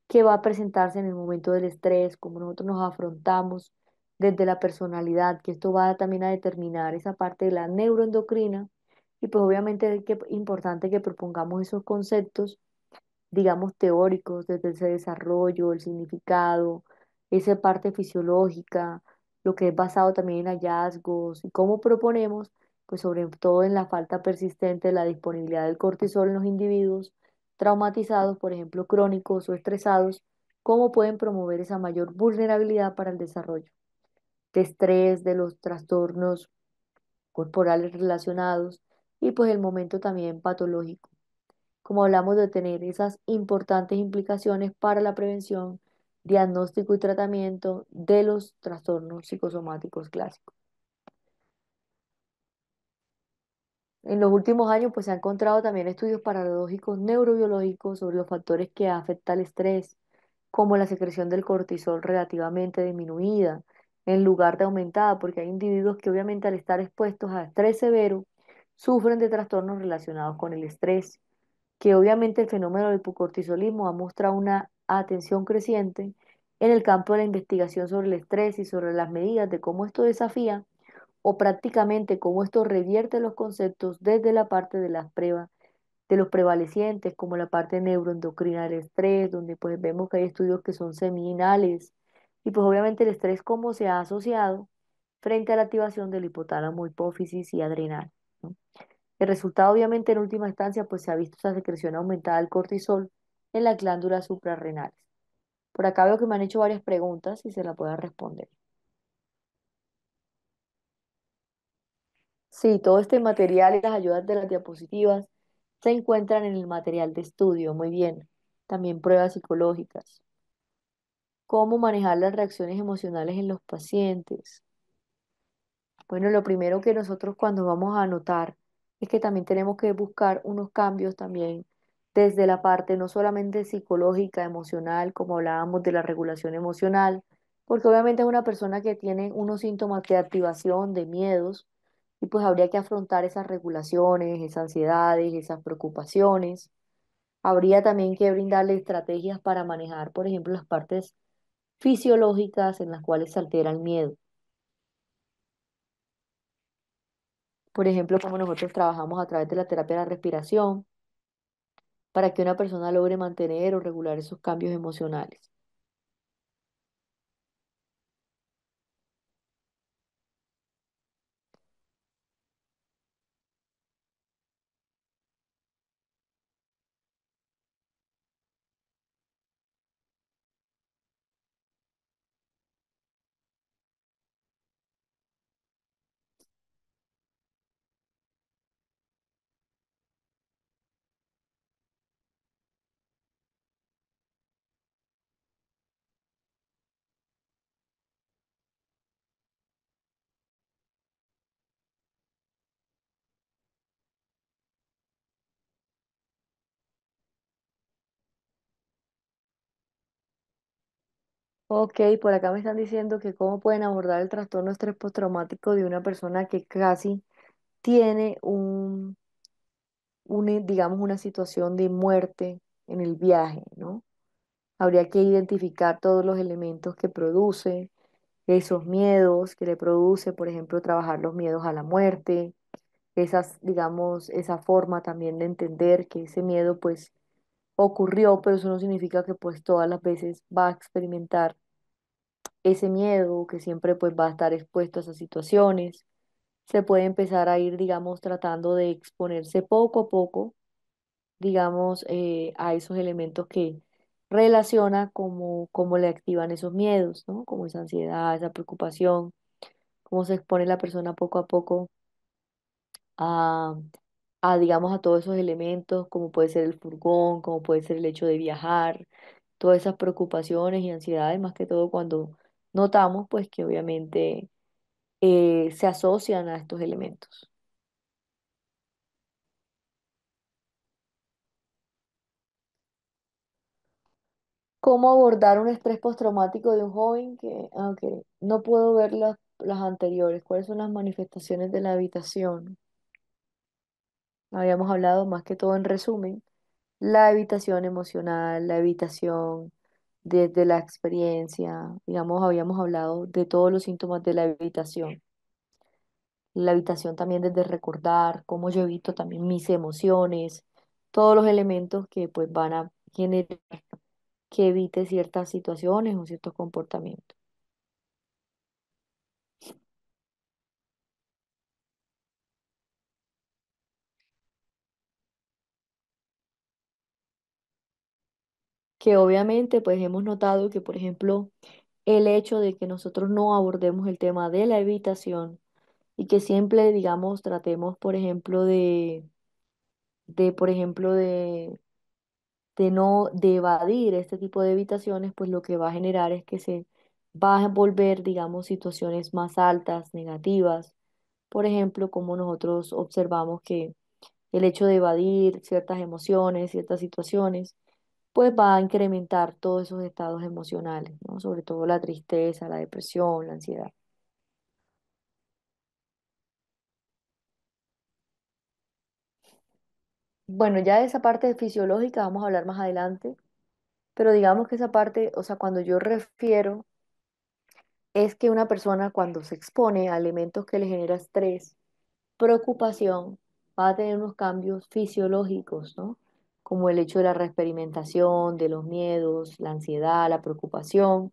que va a presentarse en el momento del estrés, cómo nosotros nos afrontamos desde la personalidad, que esto va también a determinar esa parte de la neuroendocrina, y pues obviamente es importante que propongamos esos conceptos, digamos, teóricos, desde ese desarrollo, el significado, esa parte fisiológica, lo que es basado también en hallazgos y cómo proponemos, pues sobre todo en la falta persistente de la disponibilidad del cortisol en los individuos traumatizados, por ejemplo, crónicos o estresados, cómo pueden promover esa mayor vulnerabilidad para el desarrollo de estrés, de los trastornos corporales relacionados y pues el momento también patológico, como hablamos de tener esas importantes implicaciones para la prevención, diagnóstico y tratamiento de los trastornos psicosomáticos clásicos. En los últimos años, pues se han encontrado también estudios paradójicos neurobiológicos sobre los factores que afecta el estrés, como la secreción del cortisol relativamente disminuida en lugar de aumentada, porque hay individuos que obviamente al estar expuestos a estrés severo sufren de trastornos relacionados con el estrés, que obviamente el fenómeno del hipocortisolismo ha mostrado una atención creciente en el campo de la investigación sobre el estrés y sobre las medidas de cómo esto desafía o prácticamente cómo esto revierte los conceptos desde la parte de las pruebas de los prevalecientes, como la parte neuroendocrina del estrés, donde pues vemos que hay estudios que son seminales, y pues obviamente el estrés cómo se ha asociado frente a la activación del hipotálamo, hipófisis y adrenal, ¿no? El resultado, obviamente, en última instancia, pues se ha visto esa secreción aumentada del cortisol en las glándulas suprarrenales. Por acá veo que me han hecho varias preguntas y se las puedo responder. Sí, todo este material y las ayudas de las diapositivas se encuentran en el material de estudio, muy bien. También pruebas psicológicas. Cómo manejar las reacciones emocionales en los pacientes. Bueno, lo primero que nosotros cuando vamos a anotar es que también tenemos que buscar unos cambios también desde la parte no solamente psicológica, emocional, como hablábamos de la regulación emocional, porque obviamente es una persona que tiene unos síntomas de activación, de miedos, Y pues habría que afrontar esas regulaciones, esas ansiedades, esas preocupaciones. Habría también que brindarle estrategias para manejar, por ejemplo, las partes fisiológicas en las cuales se altera el miedo. Por ejemplo, como nosotros trabajamos a través de la terapia de la respiración para que una persona logre mantener o regular esos cambios emocionales. Ok, por acá me están diciendo que cómo pueden abordar el trastorno de estrés postraumático de una persona que casi tiene digamos, una situación de muerte en el viaje, ¿no? Habría que identificar todos los elementos que produce esos miedos que le produce, por ejemplo, trabajar los miedos a la muerte, esas, digamos, esa forma también de entender que ese miedo pues ocurrió, pero eso no significa que pues todas las veces va a experimentar ese miedo, que siempre pues va a estar expuesto a esas situaciones. Se puede empezar a ir, digamos, tratando de exponerse poco a poco, digamos, a esos elementos que relaciona como le activan esos miedos, ¿no? Como esa ansiedad, esa preocupación, cómo se expone la persona poco a poco a, digamos, a todos esos elementos, como puede ser el furgón, como puede ser el hecho de viajar, todas esas preocupaciones y ansiedades, más que todo cuando notamos, pues, que obviamente se asocian a estos elementos. ¿Cómo abordar un estrés postraumático de un joven que, aunque no puedo ver las anteriores? ¿Cuáles son las manifestaciones de la evitación? Habíamos hablado más que todo en resumen, la evitación emocional, la evitación desde la experiencia, digamos, habíamos hablado de todos los síntomas de la evitación también desde recordar, cómo yo evito también mis emociones, todos los elementos que pues van a generar que evite ciertas situaciones o ciertos comportamientos. Que obviamente pues hemos notado que, por ejemplo, el hecho de que nosotros no abordemos el tema de la evitación y que siempre, digamos, tratemos, por ejemplo, por ejemplo, de no, de evadir este tipo de evitaciones, pues lo que va a generar es que se va a volver, digamos, situaciones más altas, negativas. Por ejemplo, como nosotros observamos que el hecho de evadir ciertas emociones, ciertas situaciones, pues va a incrementar todos esos estados emocionales, ¿no? Sobre todo la tristeza, la depresión, la ansiedad. Bueno, ya de esa parte fisiológica vamos a hablar más adelante, pero digamos que esa parte, o sea, cuando yo refiero, es que una persona cuando se expone a elementos que le genera estrés, preocupación, va a tener unos cambios fisiológicos, ¿no? Como el hecho de la reexperimentación, de los miedos, la ansiedad, la preocupación.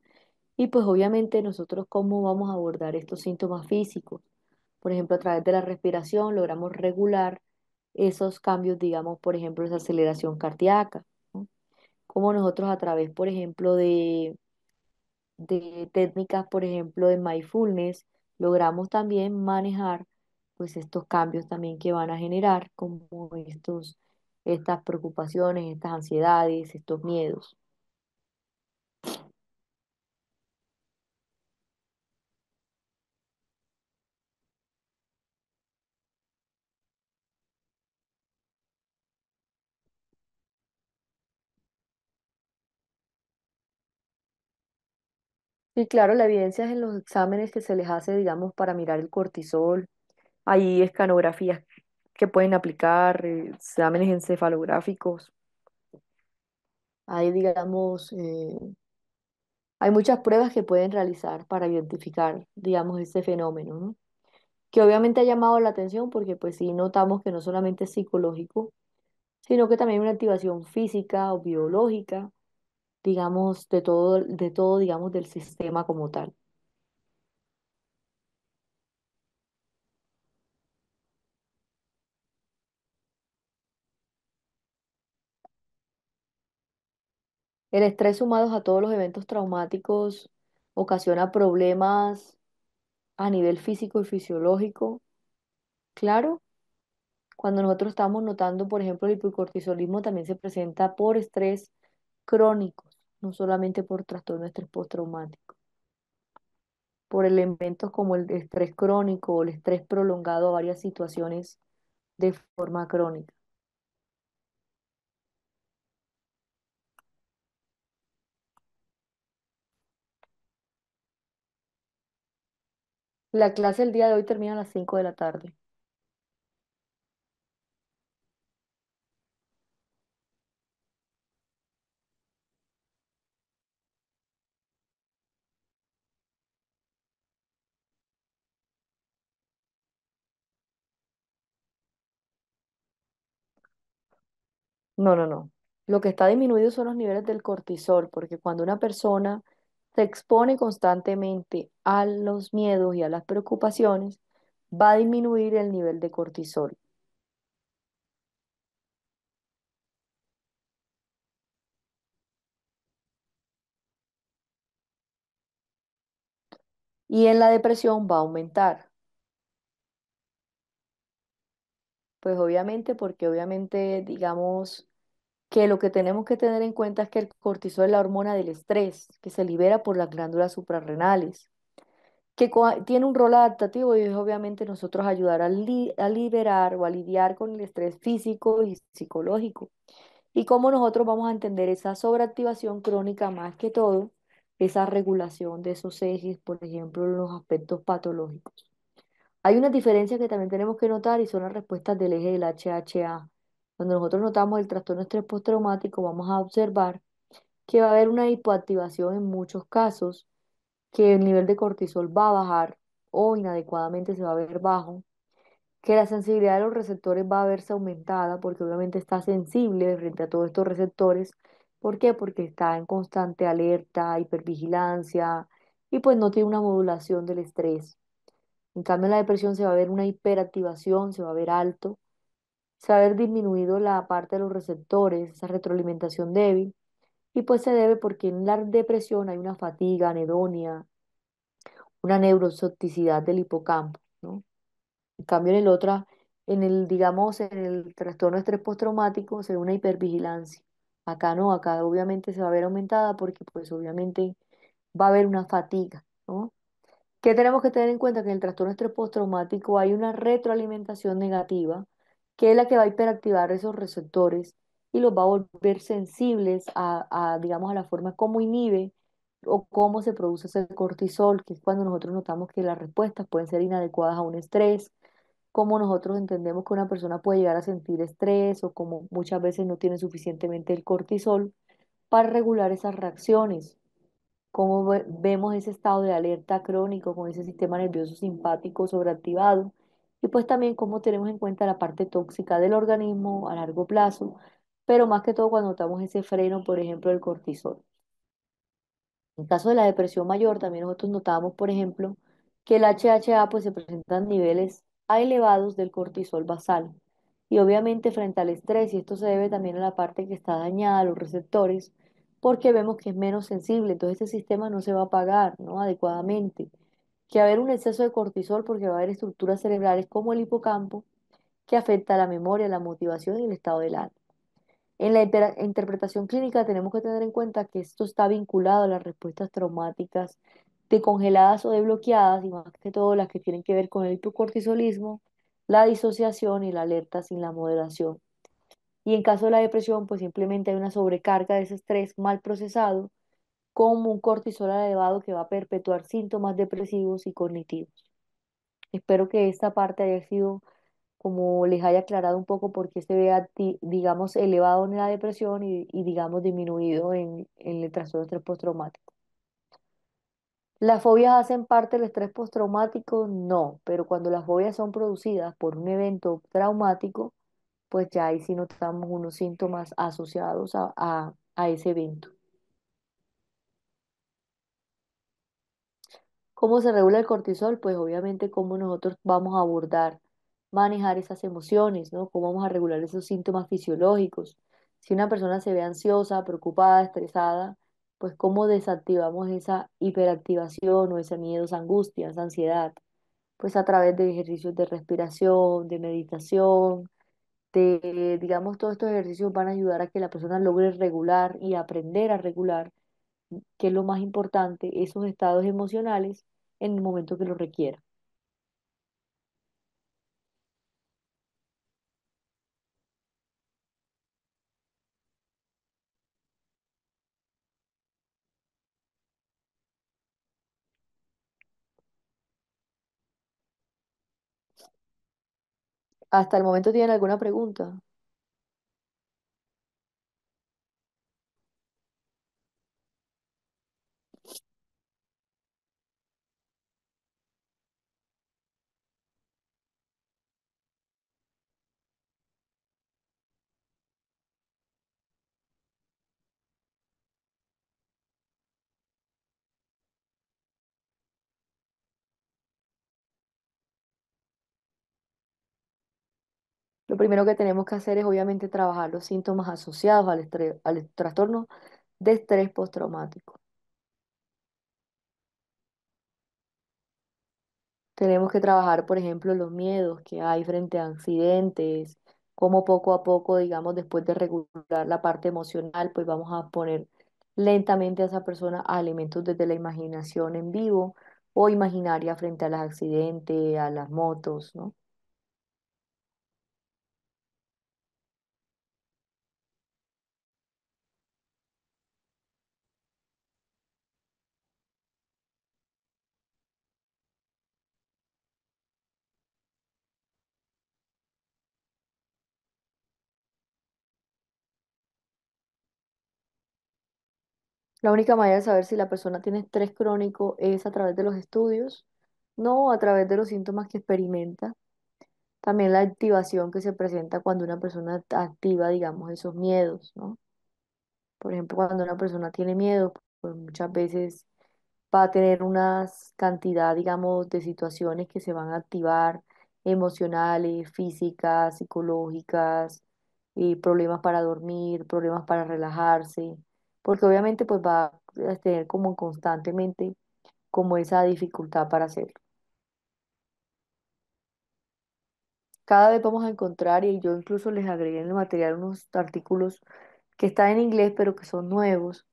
Y pues obviamente nosotros cómo vamos a abordar estos síntomas físicos. Por ejemplo, a través de la respiración logramos regular esos cambios, digamos, por ejemplo, esa aceleración cardíaca, ¿no? Como nosotros a través, por ejemplo, de técnicas, por ejemplo, de mindfulness, logramos también manejar pues estos cambios también que van a generar como estas preocupaciones, estas ansiedades, estos miedos. Y claro, la evidencia es en los exámenes que se les hace, digamos, para mirar el cortisol, Hay escanografías que pueden aplicar, exámenes encefalográficos, hay, digamos, hay muchas pruebas que pueden realizar para identificar, digamos, ese fenómeno, ¿no? Que obviamente ha llamado la atención porque pues sí notamos que no solamente es psicológico, sino que también hay una activación física o biológica, digamos, de todo, digamos, del sistema como tal. El estrés sumado a todos los eventos traumáticos ocasiona problemas a nivel físico y fisiológico. Claro, cuando nosotros estamos notando, por ejemplo, el hipocortisolismo también se presenta por estrés crónicos, no solamente por trastorno de estrés postraumático, por elementos como el estrés crónico o el estrés prolongado a varias situaciones de forma crónica. La clase del día de hoy termina a las 5 de la tarde. No, no, no. Lo que está disminuido son los niveles del cortisol, porque cuando una persona se expone constantemente a los miedos y a las preocupaciones, va a disminuir el nivel de cortisol. Y en la depresión va a aumentar. Pues obviamente, porque obviamente digamos que lo que tenemos que tener en cuenta es que el cortisol es la hormona del estrés, que se libera por las glándulas suprarrenales, que tiene un rol adaptativo y es obviamente nosotros ayudar a liberar o a lidiar con el estrés físico y psicológico. Y cómo nosotros vamos a entender esa sobreactivación crónica más que todo, esa regulación de esos ejes, por ejemplo, en los aspectos patológicos. Hay una diferencia que también tenemos que notar y son las respuestas del eje del HHA. Cuando nosotros notamos el trastorno de estrés postraumático, vamos a observar que va a haber una hipoactivación en muchos casos, que el nivel de cortisol va a bajar o inadecuadamente se va a ver bajo, que la sensibilidad de los receptores va a verse aumentada porque obviamente está sensible frente a todos estos receptores. ¿Por qué? Porque está en constante alerta, hipervigilancia y pues no tiene una modulación del estrés. En cambio, en la depresión se va a ver una hiperactivación, se va a ver alto, se va a ver disminuido la parte de los receptores, esa retroalimentación débil, y pues se debe porque en la depresión hay una fatiga, anedonia, una neurotoxicidad del hipocampo, ¿no? En cambio, en el otro, digamos, en el trastorno de estrés postraumático se ve una hipervigilancia. Acá no, acá obviamente se va a ver aumentada porque pues obviamente va a haber una fatiga, ¿no? ¿Qué tenemos que tener en cuenta? Que en el trastorno de estrés postraumático hay una retroalimentación negativa, que es la que va a hiperactivar esos receptores y los va a volver sensibles digamos, a la forma como inhibe o cómo se produce ese cortisol, que es cuando nosotros notamos que las respuestas pueden ser inadecuadas a un estrés, cómo nosotros entendemos que una persona puede llegar a sentir estrés o como muchas veces no tiene suficientemente el cortisol para regular esas reacciones, cómo vemos ese estado de alerta crónico con ese sistema nervioso simpático sobreactivado y pues también cómo tenemos en cuenta la parte tóxica del organismo a largo plazo, pero más que todo cuando notamos ese freno, por ejemplo, del cortisol. En caso de la depresión mayor, también nosotros notamos, por ejemplo, que el HHA pues se presentan niveles elevados del cortisol basal. Y obviamente frente al estrés, y esto se debe también a la parte que está dañada, los receptores, porque vemos que es menos sensible, entonces ese sistema no se va a apagar, ¿no? Adecuadamente. Que va a haber un exceso de cortisol porque va a haber estructuras cerebrales como el hipocampo que afecta la memoria, la motivación y el estado del ánimo. En la interpretación clínica tenemos que tener en cuenta que esto está vinculado a las respuestas traumáticas de congeladas o de bloqueadas, y más que todo las que tienen que ver con el hipocortisolismo, la disociación y la alerta sin la moderación. Y en caso de la depresión, pues simplemente hay una sobrecarga de ese estrés mal procesado, como un cortisol elevado que va a perpetuar síntomas depresivos y cognitivos. Espero que esta parte haya sido como les haya aclarado un poco por qué se ve, digamos, elevado en la depresión digamos, disminuido en el trastorno de estrés postraumático. ¿Las fobias hacen parte del estrés postraumático? No, pero cuando las fobias son producidas por un evento traumático, pues ya ahí sí notamos unos síntomas asociados a ese evento. ¿Cómo se regula el cortisol? Pues obviamente cómo nosotros vamos a abordar, manejar esas emociones, ¿no? Cómo vamos a regular esos síntomas fisiológicos. Si una persona se ve ansiosa, preocupada, estresada, pues cómo desactivamos esa hiperactivación o ese miedo, esa angustia, esa ansiedad. Pues a través de ejercicios de respiración, de meditación, digamos, todos estos ejercicios van a ayudar a que la persona logre regular y aprender a regular, que es lo más importante, esos estados emocionales en el momento que lo requiera. Hasta el momento tienen alguna pregunta. Lo primero que tenemos que hacer es obviamente trabajar los síntomas asociados al trastorno de estrés postraumático. Tenemos que trabajar, por ejemplo, los miedos que hay frente a accidentes, cómo poco a poco, digamos, después de regular la parte emocional, pues vamos a poner lentamente a esa persona a elementos desde la imaginación en vivo o imaginaria frente a los accidentes, a las motos, ¿no? La única manera de saber si la persona tiene estrés crónico es a través de los estudios, no a través de los síntomas que experimenta. También la activación que se presenta cuando una persona activa, digamos, esos miedos, ¿no? Por ejemplo, cuando una persona tiene miedo, pues muchas veces va a tener una cantidad, digamos, de situaciones que se van a activar, emocionales, físicas, psicológicas, y problemas para dormir, problemas para relajarse, porque obviamente pues va a tener como constantemente como esa dificultad para hacerlo. Cada vez vamos a encontrar, y yo incluso les agregué en el material unos artículos que están en inglés, pero que son nuevos,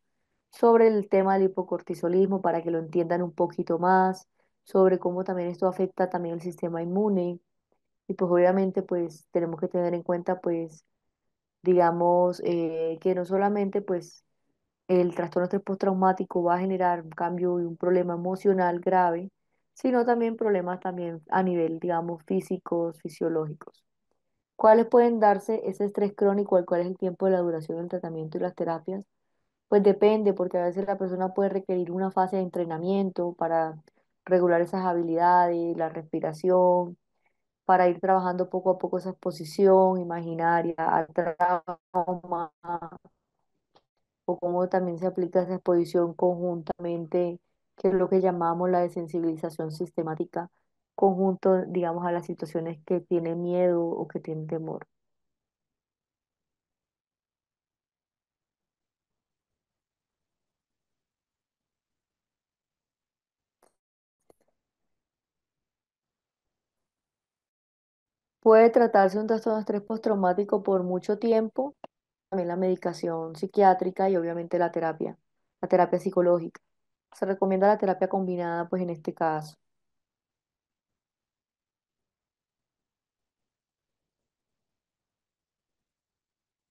sobre el tema del hipocortisolismo para que lo entiendan un poquito más, sobre cómo también esto afecta también el sistema inmune. Y pues obviamente pues tenemos que tener en cuenta pues digamos que no solamente pues el trastorno estrés postraumático va a generar un cambio y un problema emocional grave, sino también problemas también a nivel digamos físicos, fisiológicos. ¿Cuáles pueden darse ese estrés crónico? ¿Cuál es el tiempo de la duración del tratamiento y las terapias? Pues depende, porque a veces la persona puede requerir una fase de entrenamiento para regular esas habilidades, la respiración, para ir trabajando poco a poco esa exposición imaginaria al trauma, o cómo también se aplica esa exposición conjuntamente, que es lo que llamamos la desensibilización sistemática, conjunto, digamos, a las situaciones que tienen miedo o que tienen temor. Puede tratarse un trastorno de estrés postraumático por mucho tiempo, también la medicación psiquiátrica y obviamente la terapia psicológica. Se recomienda la terapia combinada, pues en este caso.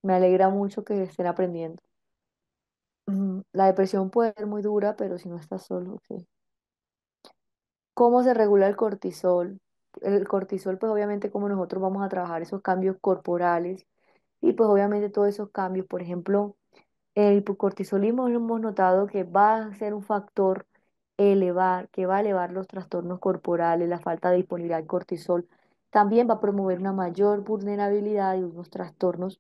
Me alegra mucho que estén aprendiendo. La depresión puede ser muy dura, pero si no estás solo, ok. ¿Cómo se regula el cortisol? el cortisol, pues obviamente como nosotros vamos a trabajar esos cambios corporales y pues obviamente todos esos cambios, por ejemplo, el hipocortisolismo hemos notado que va a ser un factor que va a elevar los trastornos corporales, la falta de disponibilidad de cortisol. También va a promover una mayor vulnerabilidad y unos trastornos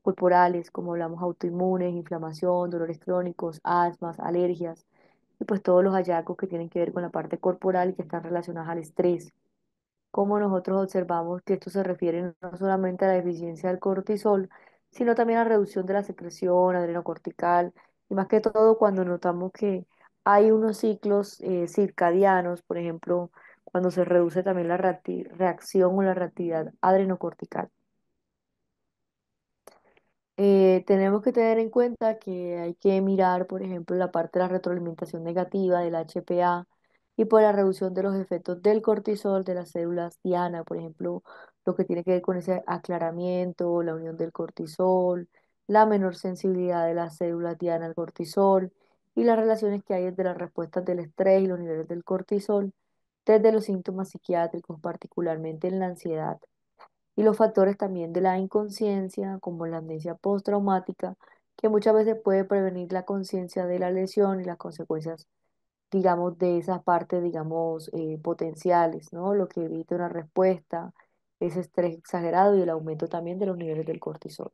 corporales, como hablamos, autoinmunes, inflamación, dolores crónicos, asmas, alergias, y pues todos los hallazgos que tienen que ver con la parte corporal y que están relacionados al estrés. Como nosotros observamos que esto se refiere no solamente a la deficiencia del cortisol, sino también a la reducción de la secreción adrenocortical, y más que todo cuando notamos que hay unos ciclos circadianos, por ejemplo, cuando se reduce también la reacción o la reactividad adrenocortical. Tenemos que tener en cuenta que hay que mirar, por ejemplo, la parte de la retroalimentación negativa del HPA y por la reducción de los efectos del cortisol de las células diana, por ejemplo, lo que tiene que ver con ese aclaramiento, la unión del cortisol, la menor sensibilidad de las células diana al cortisol y las relaciones que hay entre las respuestas del estrés y los niveles del cortisol, desde los síntomas psiquiátricos, particularmente en la ansiedad y los factores también de la inconsciencia, como la amnesia postraumática, que muchas veces puede prevenir la conciencia de la lesión y las consecuencias, digamos, de esas partes, digamos, potenciales, ¿no? Lo que evita una respuesta, ese estrés exagerado y el aumento también de los niveles del cortisol.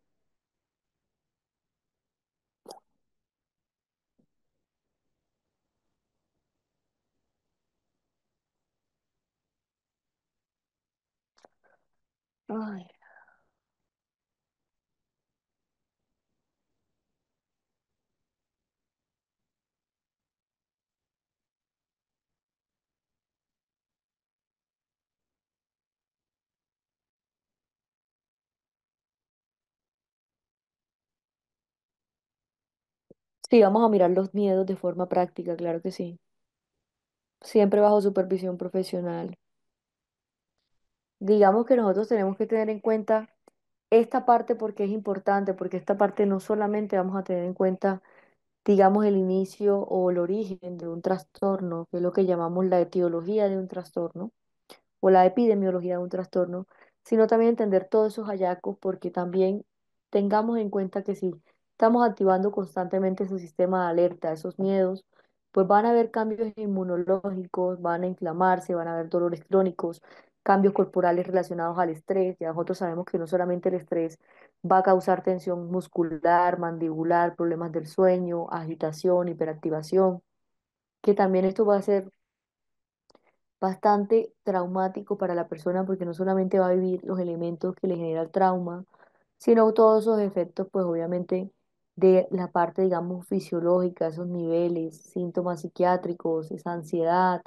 Ay, sí, vamos a mirar los miedos de forma práctica, claro que sí. Siempre bajo supervisión profesional. Digamos que nosotros tenemos que tener en cuenta esta parte porque es importante, porque esta parte no solamente vamos a tener en cuenta, digamos, el inicio o el origen de un trastorno, que es lo que llamamos la etiología de un trastorno, o la epidemiología de un trastorno, sino también entender todos esos hallazgos porque también tengamos en cuenta que si estamos activando constantemente ese sistema de alerta, esos miedos, pues van a haber cambios inmunológicos, van a inflamarse, van a haber dolores crónicos, cambios corporales relacionados al estrés. Ya nosotros sabemos que no solamente el estrés va a causar tensión muscular, mandibular, problemas del sueño, agitación, hiperactivación, que también esto va a ser bastante traumático para la persona porque no solamente va a vivir los elementos que le genera el trauma, sino todos esos efectos, pues obviamente de la parte, digamos, fisiológica, esos niveles, síntomas psiquiátricos, esa ansiedad,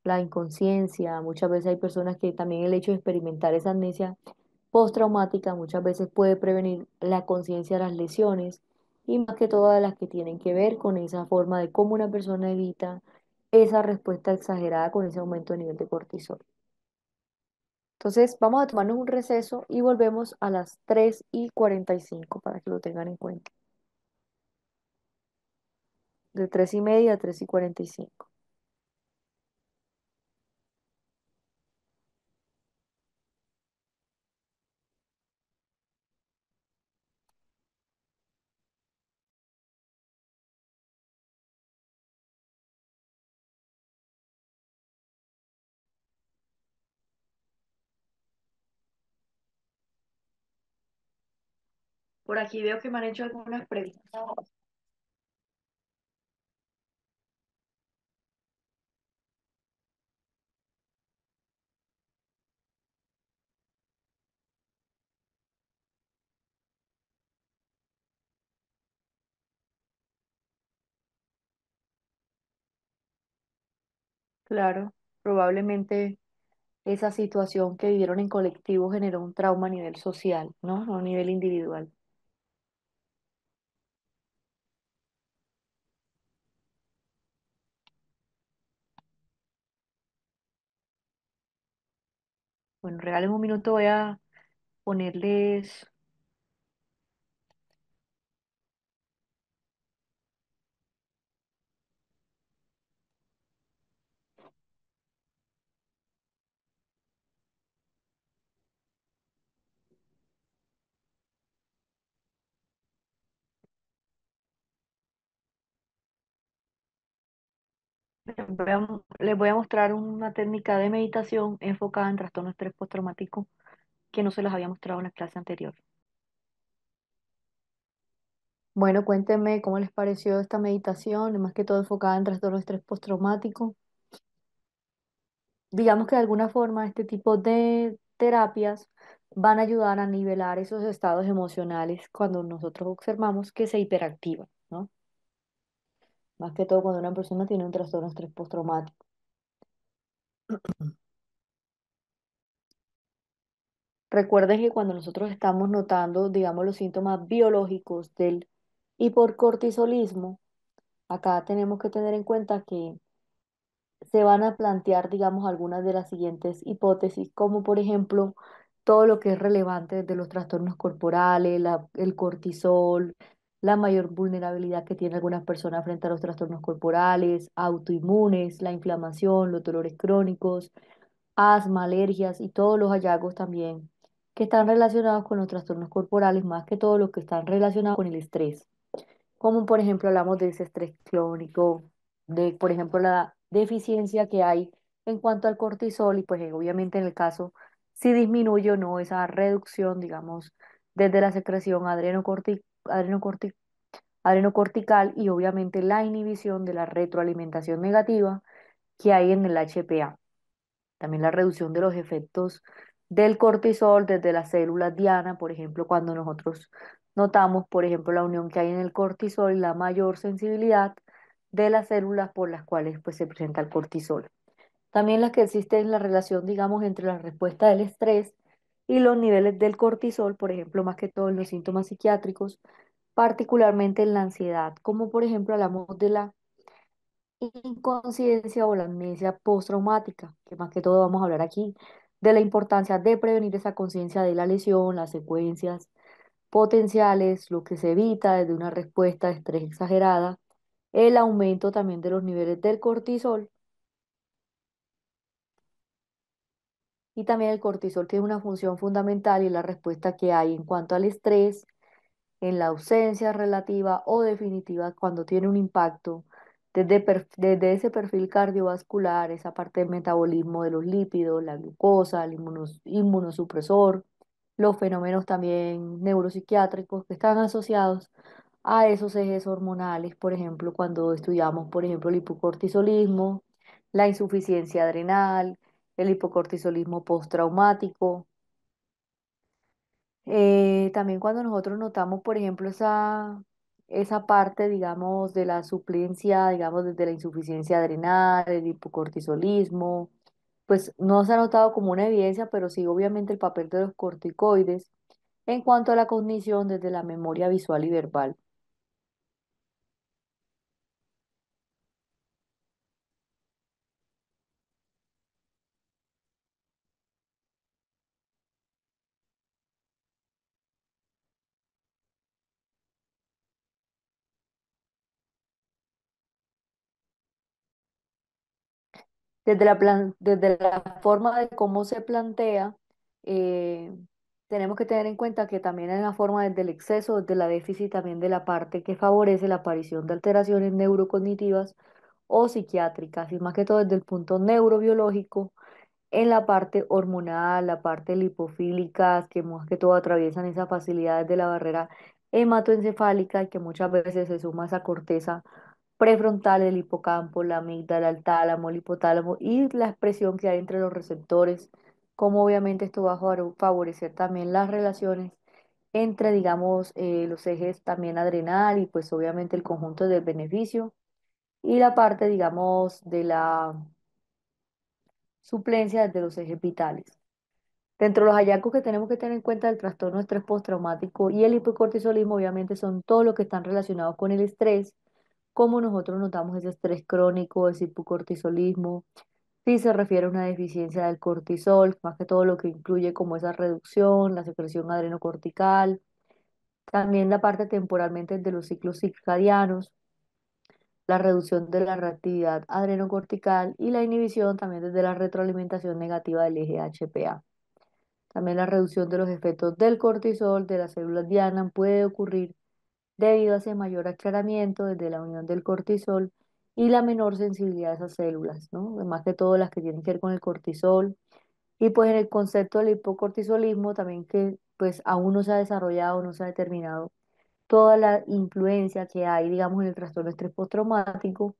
la inconsciencia. Muchas veces hay personas que también el hecho de experimentar esa amnesia postraumática muchas veces puede prevenir la conciencia de las lesiones y más que todas las que tienen que ver con esa forma de cómo una persona evita esa respuesta exagerada con ese aumento de nivel de cortisol. Entonces, vamos a tomarnos un receso y volvemos a las 3:45 para que lo tengan en cuenta. De 3:30 a 3:45. Por aquí veo que me han hecho algunas preguntas. Claro, probablemente esa situación que vivieron en colectivo generó un trauma a nivel social, ¿no? No a nivel individual. Bueno, regalen un minuto, voy a ponerles. Les voy a mostrar una técnica de meditación enfocada en trastorno de estrés postraumático que no se los había mostrado en la clase anterior. Bueno, cuéntenme cómo les pareció esta meditación, más que todo enfocada en trastorno de estrés postraumático. Digamos que de alguna forma este tipo de terapias van a ayudar a nivelar esos estados emocionales cuando nosotros observamos que se hiperactivan, ¿no? Más que todo cuando una persona tiene un trastorno de estrés postraumático. Recuerden que cuando nosotros estamos notando, digamos, los síntomas biológicos del hiporcortisolismo, acá tenemos que tener en cuenta que se van a plantear, digamos, algunas de las siguientes hipótesis, como por ejemplo todo lo que es relevante desde los trastornos corporales, el cortisol, la mayor vulnerabilidad que tiene algunas personas frente a los trastornos corporales, autoinmunes, la inflamación, los dolores crónicos, asma, alergias y todos los hallazgos también que están relacionados con los trastornos corporales, más que todo lo que están relacionados con el estrés, como por ejemplo hablamos de ese estrés crónico, de por ejemplo la deficiencia que hay en cuanto al cortisol y pues obviamente en el caso si disminuye o no esa reducción, digamos, desde la secreción adrenocortical y obviamente la inhibición de la retroalimentación negativa que hay en el HPA. También la reducción de los efectos del cortisol desde las células diana, por ejemplo, cuando nosotros notamos, por ejemplo, la unión que hay en el cortisol y la mayor sensibilidad de las células por las cuales pues, se presenta el cortisol. También las que existen la relación, digamos, entre la respuesta del estrés y los niveles del cortisol, por ejemplo, más que todo en los síntomas psiquiátricos, particularmente en la ansiedad, como por ejemplo hablamos de la inconsciencia o la amnesia postraumática, que más que todo vamos a hablar aquí de la importancia de prevenir esa conciencia de la lesión, las secuencias potenciales, lo que se evita desde una respuesta de estrés exagerada, el aumento también de los niveles del cortisol y también el cortisol tiene una función fundamental y es la respuesta que hay en cuanto al estrés en la ausencia relativa o definitiva cuando tiene un impacto desde ese perfil cardiovascular, esa parte del metabolismo de los lípidos, la glucosa, el inmunosupresor, los fenómenos también neuropsiquiátricos que están asociados a esos ejes hormonales, por ejemplo, cuando estudiamos, por ejemplo, el hipocortisolismo, la insuficiencia adrenal, el hipocortisolismo postraumático. También cuando nosotros notamos, por ejemplo, esa parte, digamos, de la suplencia, digamos, desde la insuficiencia adrenal, el hipocortisolismo, pues no se ha notado como una evidencia, pero sí obviamente el papel de los corticoides en cuanto a la cognición desde la memoria visual y verbal. Desde la forma de cómo se plantea, eh, tenemos que tener en cuenta que también hay una forma desde el exceso, desde la déficit, también de la parte que favorece la aparición de alteraciones neurocognitivas o psiquiátricas, y más que todo desde el punto neurobiológico, en la parte hormonal, la parte lipofílica, que más que todo atraviesan esas facilidades de la barrera hematoencefálica y que muchas veces se suma a esa corteza prefrontal, el hipocampo, la amígdala, el tálamo, el hipotálamo y la expresión que hay entre los receptores, como obviamente esto va a favorecer también las relaciones entre, digamos, los ejes también adrenal y pues obviamente el conjunto del beneficio y la parte, digamos, de la suplencia de los ejes vitales. Dentro de los hallazgos que tenemos que tener en cuenta del trastorno de estrés postraumático y el hipocortisolismo, obviamente son todos los que están relacionados con el estrés, cómo nosotros notamos ese estrés crónico, ese hipocortisolismo, si se refiere a una deficiencia del cortisol, más que todo lo que incluye como esa reducción, la secreción adrenocortical, también la parte temporalmente de los ciclos circadianos, la reducción de la reactividad adrenocortical y la inhibición también desde la retroalimentación negativa del eje HPA. También la reducción de los efectos del cortisol de las células diana puede ocurrir debido a ese mayor aclaramiento desde la unión del cortisol y la menor sensibilidad de esas células, ¿no? Más que todo las que tienen que ver con el cortisol. Y pues en el concepto del hipocortisolismo también que pues aún no se ha desarrollado, no se ha determinado toda la influencia que hay, digamos, en el trastorno de estrés postraumático,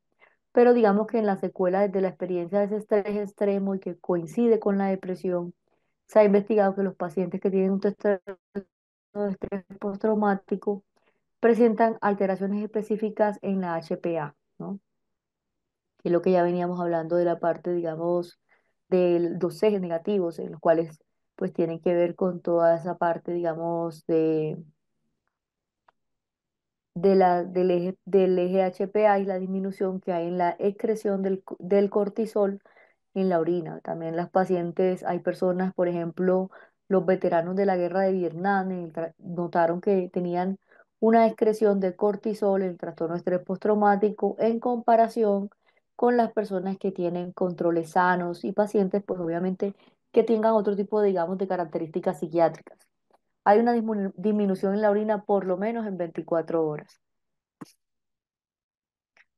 pero digamos que en la secuela desde la experiencia de ese estrés extremo y que coincide con la depresión, se ha investigado que los pacientes que tienen un trastorno de estrés postraumático presentan alteraciones específicas en la HPA, ¿no? Que es lo que ya veníamos hablando de la parte, digamos, de los ejes negativos, en los cuales pues tienen que ver con toda esa parte, digamos, del eje HPA y la disminución que hay en la excreción del cortisol en la orina. También las pacientes, hay personas, por ejemplo, los veteranos de la guerra de Vietnam, notaron que tenían una excreción de cortisol, el trastorno de estrés postraumático, en comparación con las personas que tienen controles sanos y pacientes, pues obviamente, que tengan otro tipo, digamos, de características psiquiátricas. Hay una disminución en la orina por lo menos en 24 horas.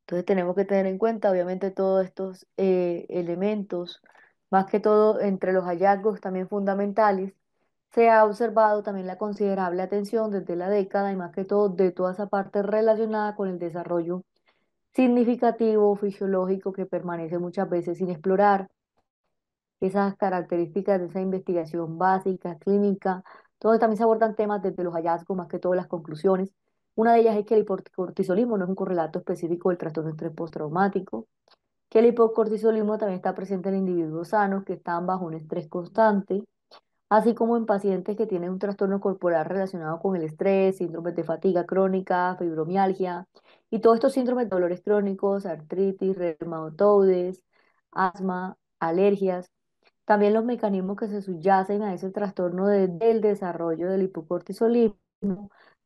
Entonces tenemos que tener en cuenta, obviamente, todos estos elementos, más que todo entre los hallazgos también fundamentales, se ha observado también la considerable atención desde la década y más que todo de toda esa parte relacionada con el desarrollo significativo fisiológico que permanece muchas veces sin explorar, esas características de esa investigación básica, clínica, todos también se abordan temas desde los hallazgos, más que todo las conclusiones. Una de ellas es que el hipocortisolismo no es un correlato específico del trastorno de estrés postraumático, que el hipocortisolismo también está presente en individuos sanos que están bajo un estrés constante, así como en pacientes que tienen un trastorno corporal relacionado con el estrés, síndromes de fatiga crónica, fibromialgia, y todos estos síndromes de dolores crónicos, artritis, reumatoides, asma, alergias. También los mecanismos que se subyacen a ese trastorno del desarrollo del hipocortisolismo,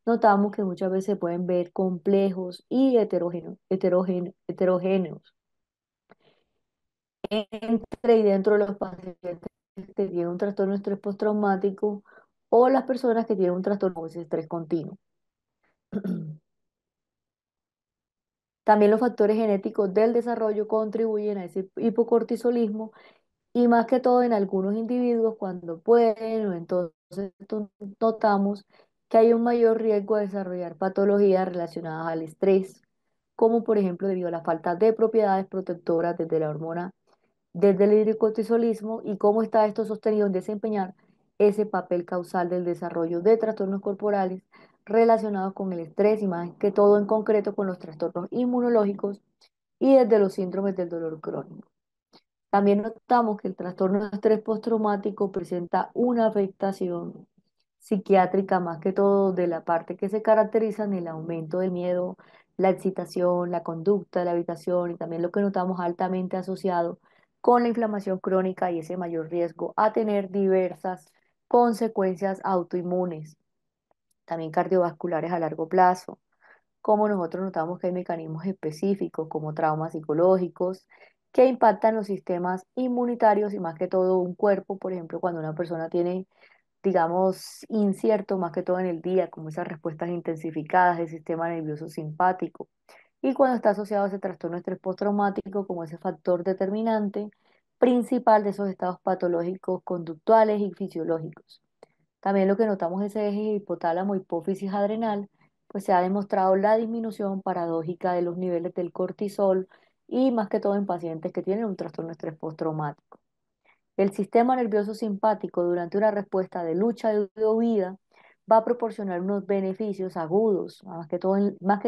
notamos que muchas veces se pueden ver complejos y heterogéneos entre y dentro de los pacientes que tienen un trastorno de estrés postraumático o las personas que tienen un trastorno de estrés continuo. También los factores genéticos del desarrollo contribuyen a ese hipocortisolismo y más que todo en algunos individuos cuando pueden, o entonces notamos que hay un mayor riesgo de desarrollar patologías relacionadas al estrés, como por ejemplo debido a la falta de propiedades protectoras desde la hormona, desde el hipocortisolismo y cómo está esto sostenido en desempeñar ese papel causal del desarrollo de trastornos corporales relacionados con el estrés y más que todo en concreto con los trastornos inmunológicos y desde los síndromes del dolor crónico. También notamos que el trastorno de estrés postraumático presenta una afectación psiquiátrica más que todo de la parte que se caracteriza en el aumento del miedo, la excitación, la conducta, la habitación y también lo que notamos altamente asociado con la inflamación crónica y ese mayor riesgo a tener diversas consecuencias autoinmunes, también cardiovasculares a largo plazo, como nosotros notamos que hay mecanismos específicos como traumas psicológicos que impactan los sistemas inmunitarios y más que todo un cuerpo, por ejemplo, cuando una persona tiene, digamos, incierto más que todo en el día, como esas respuestas intensificadas del sistema nervioso simpático, y cuando está asociado a ese trastorno de estrés postraumático como ese factor determinante principal de esos estados patológicos conductuales y fisiológicos. También lo que notamos es ese eje hipotálamo hipófisis adrenal, pues se ha demostrado la disminución paradójica de los niveles del cortisol y más que todo en pacientes que tienen un trastorno de estrés postraumático. El sistema nervioso simpático durante una respuesta de lucha de huida va a proporcionar unos beneficios agudos, más que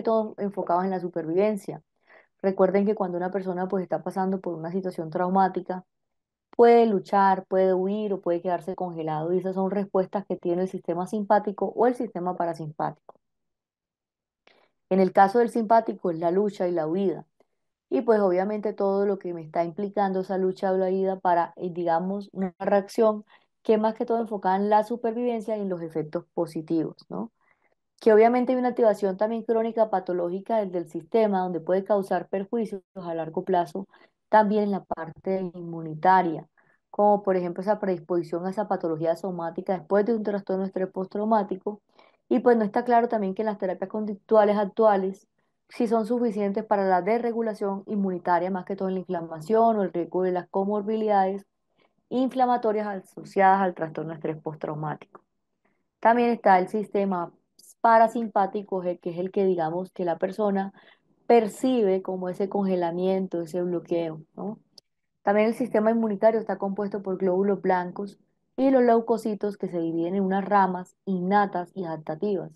todo enfocados en la supervivencia. Recuerden que cuando una persona pues está pasando por una situación traumática, puede luchar, puede huir o puede quedarse congelado. Y esas son respuestas que tiene el sistema simpático o el sistema parasimpático. En el caso del simpático es la lucha y la huida. Y pues obviamente todo lo que me está implicando esa lucha o la huida para, digamos, una reacción que más que todo enfocada en la supervivencia y en los efectos positivos, ¿no? Que obviamente hay una activación también crónica patológica del sistema donde puede causar perjuicios a largo plazo también en la parte inmunitaria, como por ejemplo esa predisposición a esa patología somática después de un trastorno de estrés postraumático. Y pues no está claro también que en las terapias conductuales actuales si son suficientes para la desregulación inmunitaria, más que todo en la inflamación o el riesgo de las comorbilidades inflamatorias asociadas al trastorno de estrés postraumático. También está el sistema parasimpático, que es el que digamos que la persona percibe como ese congelamiento, ese bloqueo, ¿no? También el sistema inmunitario está compuesto por glóbulos blancos y los leucocitos que se dividen en unas ramas innatas y adaptativas,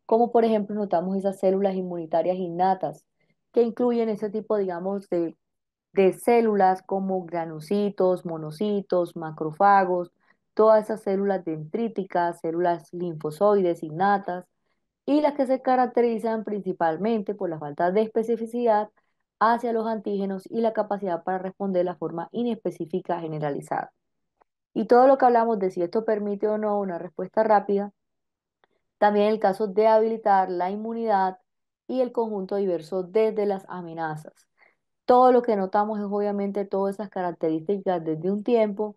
como por ejemplo notamos esas células inmunitarias innatas que incluyen ese tipo, digamos, de células como granocitos, monocitos, macrófagos, todas esas células dendríticas, células linfozoides innatas, y las que se caracterizan principalmente por la falta de especificidad hacia los antígenos y la capacidad para responder de la forma inespecífica generalizada. Y todo lo que hablamos de si esto permite o no una respuesta rápida, también el caso de habilitar la inmunidad y el conjunto diverso desde las amenazas. Todo lo que notamos es obviamente todas esas características desde un tiempo,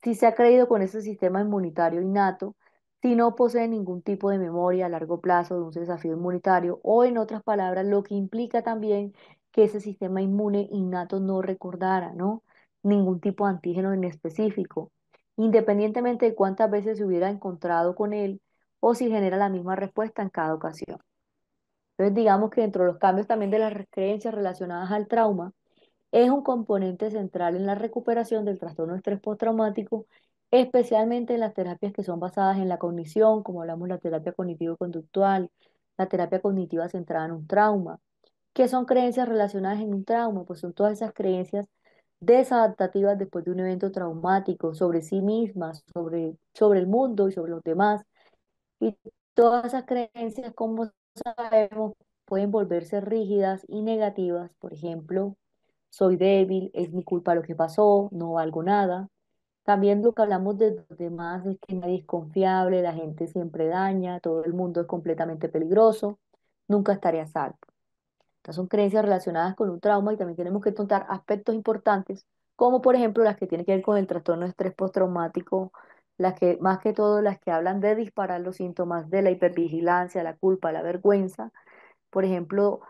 si se ha creído con ese sistema inmunitario innato, si no posee ningún tipo de memoria a largo plazo de un desafío inmunitario, o en otras palabras, lo que implica también que ese sistema inmune innato no recordara, ¿no? Ningún tipo de antígeno en específico, independientemente de cuántas veces se hubiera encontrado con él o si genera la misma respuesta en cada ocasión. Entonces, digamos que dentro de los cambios también de las creencias relacionadas al trauma, es un componente central en la recuperación del trastorno de estrés postraumático, especialmente en las terapias que son basadas en la cognición, como hablamos la terapia cognitivo-conductual, la terapia cognitiva centrada en un trauma. ¿Qué son creencias relacionadas en un trauma? Pues son todas esas creencias desadaptativas después de un evento traumático sobre sí mismas, sobre el mundo y sobre los demás. Y todas esas creencias, como sabemos, pueden volverse rígidas y negativas. Por ejemplo, soy débil, es mi culpa lo que pasó, no valgo nada. También lo que hablamos de los demás es que nadie es confiable, la gente siempre daña, todo el mundo es completamente peligroso, nunca estaré a salvo. Estas son creencias relacionadas con un trauma y también tenemos que contar aspectos importantes, como por ejemplo las que tienen que ver con el trastorno de estrés postraumático, las que, más que todo, las que hablan de disparar los síntomas de la hipervigilancia, la culpa, la vergüenza. Por ejemplo,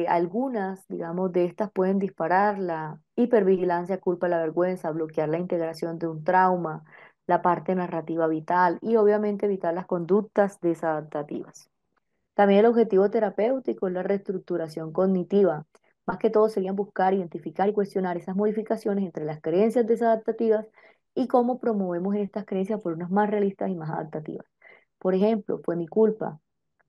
algunas, digamos, de estas pueden disparar la hipervigilancia, culpa, la vergüenza, bloquear la integración de un trauma, la parte narrativa vital y obviamente evitar las conductas desadaptativas. También el objetivo terapéutico es la reestructuración cognitiva. Más que todo serían buscar, identificar y cuestionar esas modificaciones entre las creencias desadaptativas y cómo promovemos estas creencias por unas más realistas y más adaptativas. Por ejemplo, fue mi culpa.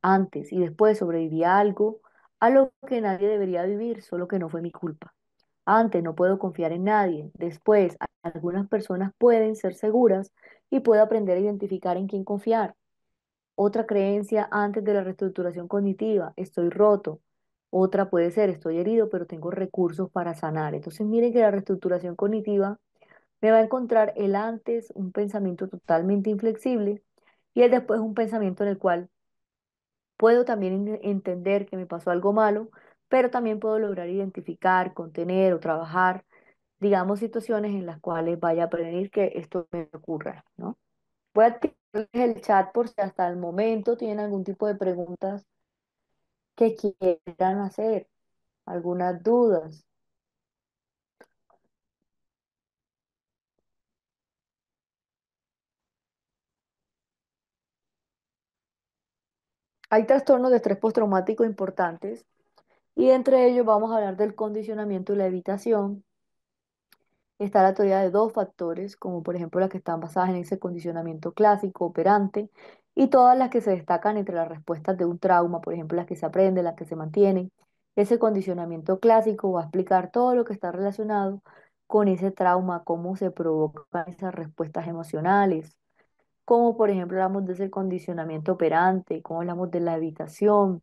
Antes y después sobreviví a algo a lo que nadie debería vivir, solo que no fue mi culpa. Antes no puedo confiar en nadie. Después, algunas personas pueden ser seguras y puedo aprender a identificar en quién confiar. Otra creencia antes de la reestructuración cognitiva, estoy roto. Otra puede ser, estoy herido, pero tengo recursos para sanar. Entonces, miren que la reestructuración cognitiva me va a encontrar el antes, un pensamiento totalmente inflexible, y el después un pensamiento en el cual puedo también entender que me pasó algo malo, pero también puedo lograr identificar, contener o trabajar, digamos, situaciones en las cuales vaya a prevenir que esto me ocurra, ¿no? Voy a activarles el chat por si hasta el momento tienen algún tipo de preguntas que quieran hacer, algunas dudas. Hay trastornos de estrés postraumático importantes y entre ellos vamos a hablar del condicionamiento y la evitación. Está la teoría de dos factores, como por ejemplo las que están basadas en ese condicionamiento clásico, operante, y todas las que se destacan entre las respuestas de un trauma, por ejemplo las que se aprenden, las que se mantienen. Ese condicionamiento clásico va a explicar todo lo que está relacionado con ese trauma, cómo se provocan esas respuestas emocionales, como por ejemplo hablamos de ese condicionamiento operante, cómo hablamos de la evitación,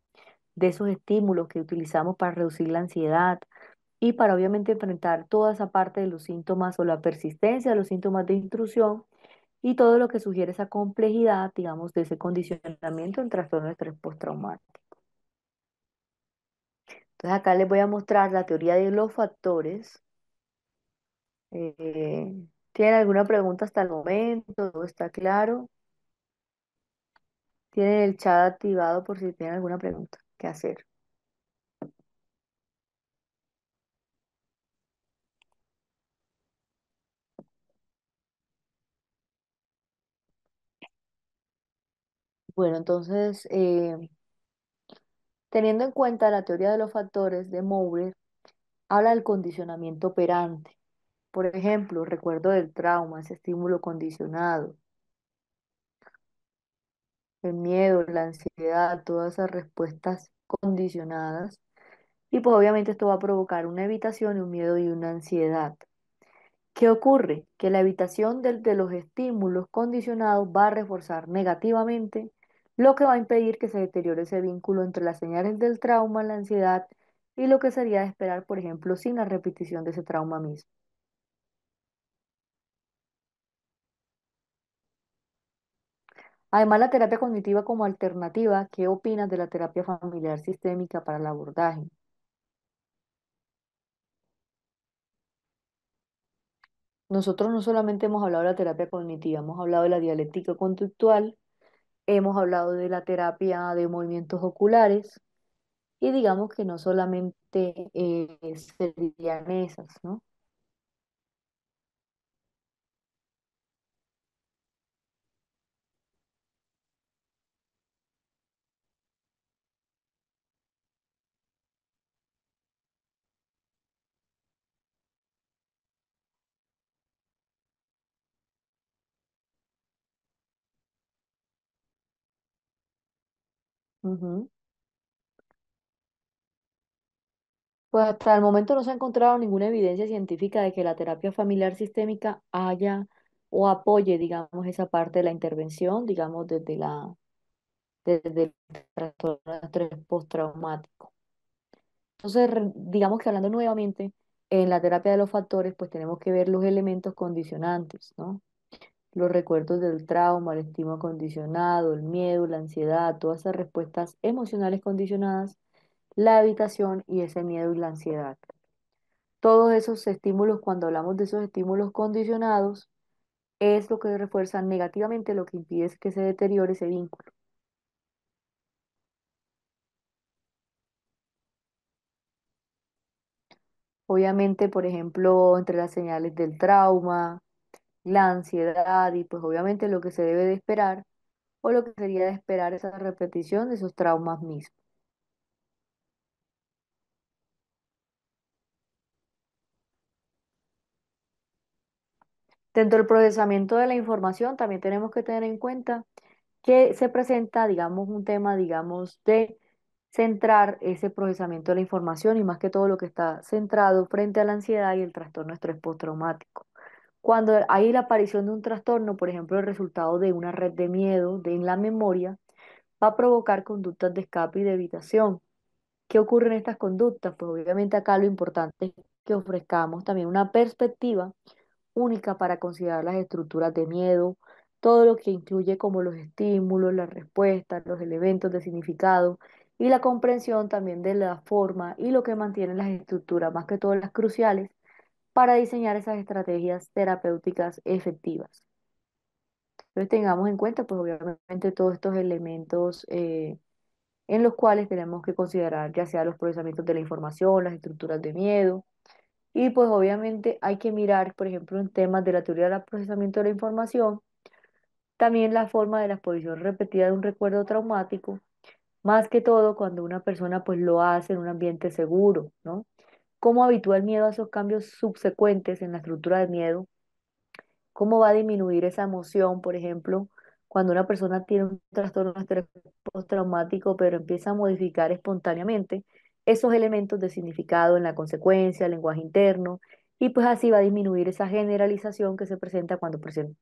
de esos estímulos que utilizamos para reducir la ansiedad y para obviamente enfrentar toda esa parte de los síntomas o la persistencia de los síntomas de intrusión y todo lo que sugiere esa complejidad, digamos, de ese condicionamiento en trastorno de estrés postraumático. Entonces acá les voy a mostrar la teoría de los factores. Eh, ¿Tienen alguna pregunta hasta el momento? ¿Todo está claro? Tienen el chat activado por si tienen alguna pregunta que hacer. Bueno, entonces, teniendo en cuenta la teoría de los factores de Mowrer, habla del condicionamiento operante. Por ejemplo, recuerdo del trauma, ese estímulo condicionado, el miedo, la ansiedad, todas esas respuestas condicionadas. Y pues obviamente esto va a provocar una evitación, un miedo y una ansiedad. ¿Qué ocurre? Que la evitación de los estímulos condicionados va a reforzar negativamente, lo que va a impedir que se deteriore ese vínculo entre las señales del trauma, la ansiedad y lo que sería de esperar, por ejemplo, sin la repetición de ese trauma mismo. Además, la terapia cognitiva como alternativa, ¿qué opinas de la terapia familiar sistémica para el abordaje? Nosotros no solamente hemos hablado de la terapia cognitiva, hemos hablado de la dialéctica conductual, hemos hablado de la terapia de movimientos oculares y digamos que no solamente serían esas, ¿no? Ujú. Pues hasta el momento no se ha encontrado ninguna evidencia científica de que la terapia familiar sistémica haya o apoye, digamos, esa parte de la intervención, digamos, desde el trastorno de estrés postraumático. Entonces, digamos que hablando nuevamente, en la terapia de los factores, pues tenemos que ver los elementos condicionantes, ¿no? Los recuerdos del trauma, el estímulo condicionado, el miedo, la ansiedad, todas esas respuestas emocionales condicionadas, la evitación y ese miedo y la ansiedad. Todos esos estímulos, cuando hablamos de esos estímulos condicionados, es lo que refuerza negativamente, lo que impide es que se deteriore ese vínculo. Obviamente, por ejemplo, entre las señales del trauma, la ansiedad y pues obviamente lo que se debe de esperar o lo que sería de esperar esa repetición de esos traumas mismos. Dentro del procesamiento de la información también tenemos que tener en cuenta que se presenta, digamos, un tema, digamos, de centrar ese procesamiento de la información y más que todo lo que está centrado frente a la ansiedad y el trastorno de estrés postraumático. Cuando hay la aparición de un trastorno, por ejemplo, el resultado de una red de miedo en la memoria, va a provocar conductas de escape y de evitación. ¿Qué ocurre en estas conductas? Pues obviamente acá lo importante es que ofrezcamos también una perspectiva única para considerar las estructuras de miedo, todo lo que incluye como los estímulos, las respuestas, los elementos de significado y la comprensión también de la forma y lo que mantiene las estructuras, más que todas las cruciales, para diseñar esas estrategias terapéuticas efectivas. Entonces tengamos en cuenta pues obviamente todos estos elementos en los cuales tenemos que considerar ya sea los procesamientos de la información, las estructuras de miedo, y pues obviamente hay que mirar, por ejemplo, en temas de la teoría del procesamiento de la información, también la forma de la exposición repetida de un recuerdo traumático, más que todo cuando una persona pues lo hace en un ambiente seguro, ¿no? ¿Cómo habitúa el miedo a esos cambios subsecuentes en la estructura del miedo? ¿Cómo va a disminuir esa emoción, por ejemplo, cuando una persona tiene un trastorno de estrés postraumático, pero empieza a modificar espontáneamente esos elementos de significado en la consecuencia, el lenguaje interno, y pues así va a disminuir esa generalización que se presenta cuando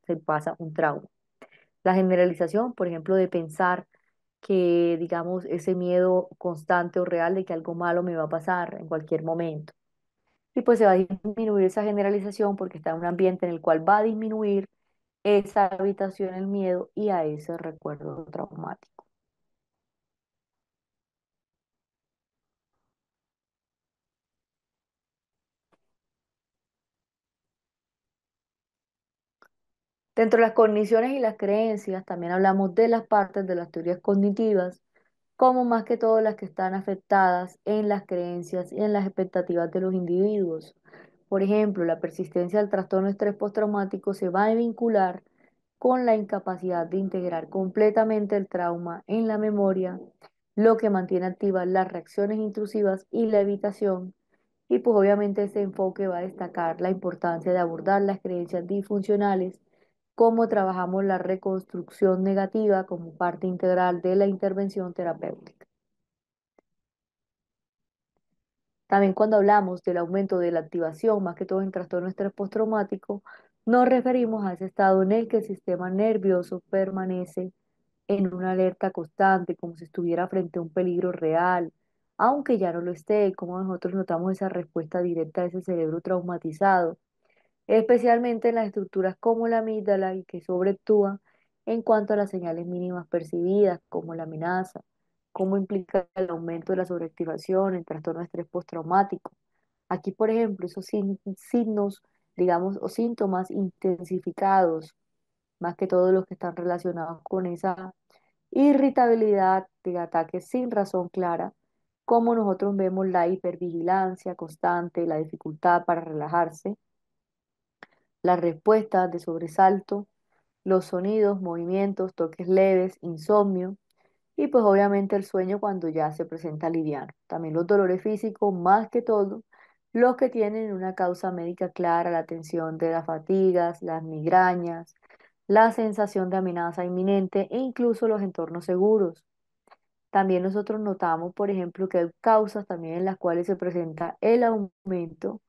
se pasa un trauma? La generalización, por ejemplo, de pensar que, digamos, ese miedo constante o real de que algo malo me va a pasar en cualquier momento. Y pues se va a disminuir esa generalización porque está en un ambiente en el cual va a disminuir esa habitación, el miedo y a ese recuerdo traumático. Dentro de las cogniciones y las creencias, también hablamos de las partes de las teorías cognitivas, como más que todo las que están afectadas en las creencias y en las expectativas de los individuos. Por ejemplo, la persistencia del trastorno de estrés postraumático se va a vincular con la incapacidad de integrar completamente el trauma en la memoria, lo que mantiene activas las reacciones intrusivas y la evitación. Y pues obviamente ese enfoque va a destacar la importancia de abordar las creencias disfuncionales, cómo trabajamos la reconstrucción negativa como parte integral de la intervención terapéutica. También cuando hablamos del aumento de la activación, más que todo en trastorno de estrés postraumático, nos referimos a ese estado en el que el sistema nervioso permanece en una alerta constante, como si estuviera frente a un peligro real, aunque ya no lo esté, como nosotros notamos esa respuesta directa de ese cerebro traumatizado, especialmente en las estructuras como la amígdala y que sobreactúa en cuanto a las señales mínimas percibidas, como la amenaza, cómo implica el aumento de la sobreactivación, el trastorno de estrés postraumático. Aquí, por ejemplo, esos signos, digamos, o síntomas intensificados, más que todos los que están relacionados con esa irritabilidad de ataques sin razón clara, como nosotros vemos la hipervigilancia constante, la dificultad para relajarse, las respuestas de sobresalto, los sonidos, movimientos, toques leves, insomnio y pues obviamente el sueño cuando ya se presenta liviano. También los dolores físicos, más que todo, los que tienen una causa médica clara, la tensión de las fatigas, las migrañas, la sensación de amenaza inminente e incluso los entornos seguros. También nosotros notamos, por ejemplo, que hay causas también en las cuales se presenta el aumento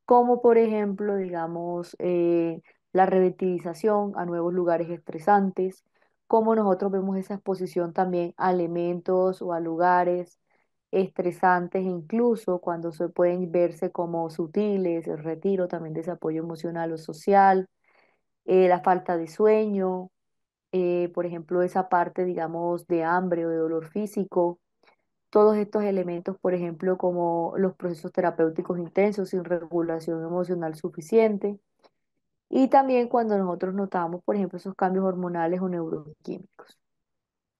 como por ejemplo, digamos, la revitalización a nuevos lugares estresantes, como nosotros vemos esa exposición también a elementos o a lugares estresantes, incluso cuando se pueden verse como sutiles, el retiro también de ese apoyo emocional o social, la falta de sueño, por ejemplo, esa parte, digamos, de hambre o de dolor físico, todos estos elementos, por ejemplo, como los procesos terapéuticos intensos sin regulación emocional suficiente, y también cuando nosotros notamos, por ejemplo, esos cambios hormonales o neuroquímicos.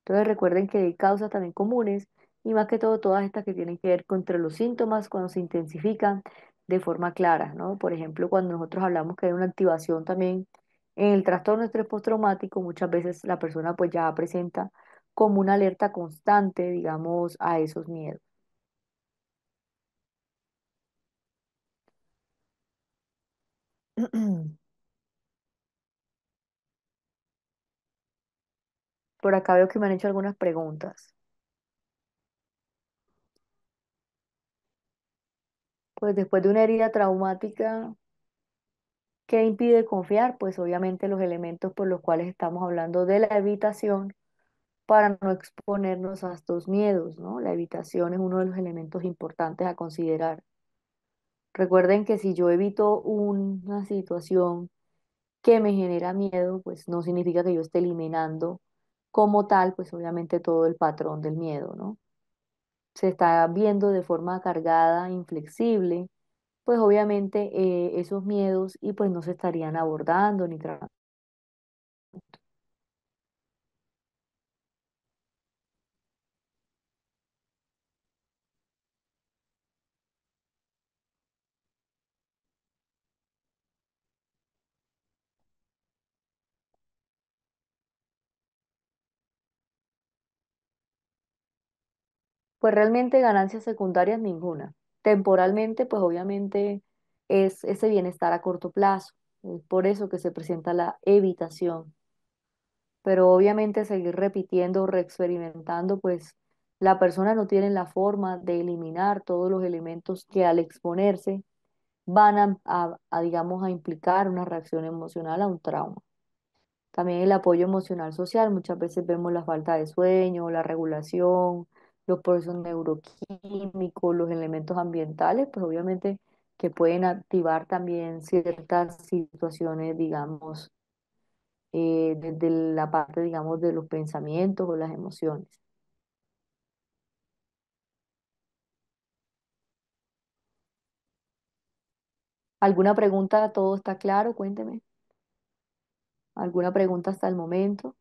Entonces recuerden que hay causas también comunes y más que todo todas estas que tienen que ver con entre los síntomas cuando se intensifican de forma clara, ¿no? Por ejemplo, cuando nosotros hablamos que hay una activación también en el trastorno de estrés postraumático, muchas veces la persona pues ya presenta como una alerta constante, digamos, a esos miedos. Por acá veo que me han hecho algunas preguntas. Pues después de una herida traumática, ¿qué impide confiar? Pues obviamente los elementos por los cuales estamos hablando de la evitación para no exponernos a estos miedos, ¿no? La evitación es uno de los elementos importantes a considerar. Recuerden que si yo evito una situación que me genera miedo, pues no significa que yo esté eliminando como tal, pues obviamente todo el patrón del miedo, ¿no? Se está viendo de forma cargada, inflexible, pues obviamente esos miedos y pues no se estarían abordando ni tratando. Pues realmente ganancias secundarias ninguna. Temporalmente, pues obviamente es ese bienestar a corto plazo. Es por eso que se presenta la evitación. Pero obviamente seguir repitiendo o reexperimentando, pues la persona no tiene la forma de eliminar todos los elementos que al exponerse van digamos, a implicar una reacción emocional a un trauma. También el apoyo emocional social, muchas veces vemos la falta de sueño, la regulación, los procesos neuroquímicos, los elementos ambientales, pues obviamente que pueden activar también ciertas situaciones, digamos, desde la parte, digamos, de los pensamientos o las emociones. ¿Alguna pregunta? ¿Todo está claro? Cuénteme. ¿Alguna pregunta hasta el momento?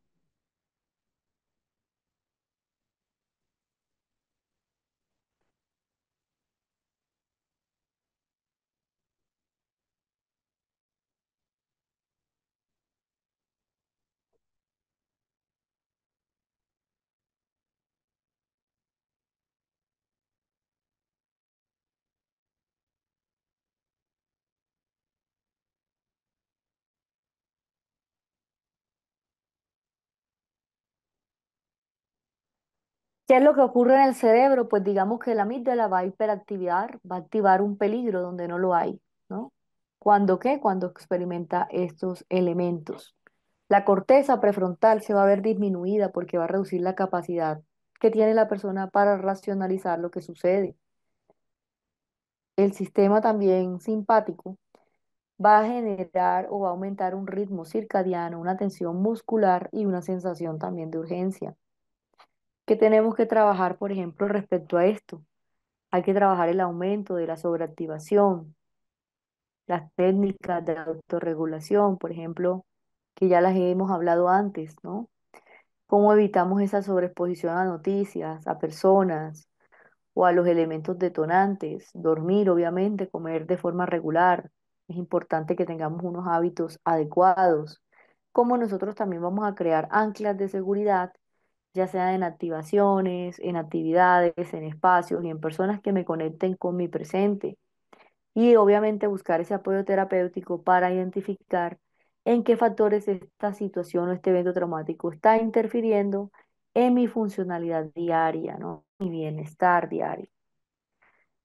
¿Qué es lo que ocurre en el cerebro? Pues digamos que la amígdala va a hiperactivar, va a activar un peligro donde no lo hay, ¿no? ¿Cuándo qué? Cuando experimenta estos elementos. La corteza prefrontal se va a ver disminuida porque va a reducir la capacidad que tiene la persona para racionalizar lo que sucede. El sistema también simpático va a generar o va a aumentar un ritmo circadiano, una tensión muscular y una sensación también de urgencia. ¿Qué tenemos que trabajar, por ejemplo, respecto a esto? Hay que trabajar el aumento de la sobreactivación, las técnicas de autorregulación, por ejemplo, que ya las hemos hablado antes, ¿no? ¿Cómo evitamos esa sobreexposición a noticias, a personas o a los elementos detonantes? Dormir, obviamente, comer de forma regular. Es importante que tengamos unos hábitos adecuados. Como nosotros también vamos a crear anclas de seguridad, ya sea en activaciones, en actividades, en espacios y en personas que me conecten con mi presente. Y obviamente buscar ese apoyo terapéutico para identificar en qué factores esta situación o este evento traumático está interfiriendo en mi funcionalidad diaria, ¿no? Mi bienestar diario.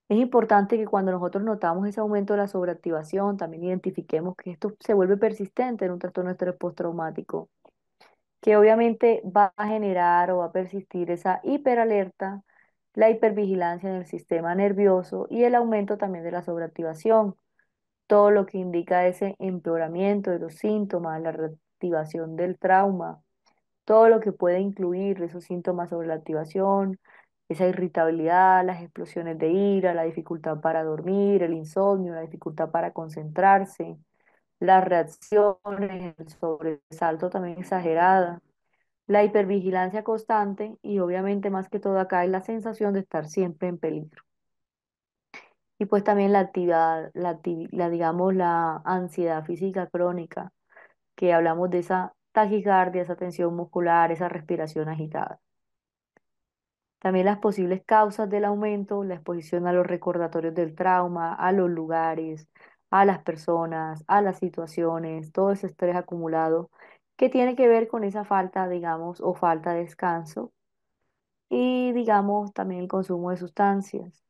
Es importante que cuando nosotros notamos ese aumento de la sobreactivación, también identifiquemos que esto se vuelve persistente en un trastorno de estrés postraumático, que obviamente va a generar o va a persistir esa hiperalerta, la hipervigilancia en el sistema nervioso y el aumento también de la sobreactivación, todo lo que indica ese empeoramiento de los síntomas, la reactivación del trauma, todo lo que puede incluir esos síntomas sobre la activación, esa irritabilidad, las explosiones de ira, la dificultad para dormir, el insomnio, la dificultad para concentrarse, las reacciones, el sobresalto también exagerada, la hipervigilancia constante y obviamente más que todo acá es la sensación de estar siempre en peligro. Y pues también la actividad, digamos, la ansiedad física crónica, que hablamos de esa taquicardia, esa tensión muscular, esa respiración agitada. También las posibles causas del aumento, la exposición a los recordatorios del trauma, a los lugares, a las personas, a las situaciones, todo ese estrés acumulado que tiene que ver con esa falta, digamos, o falta de descanso y, digamos, también el consumo de sustancias.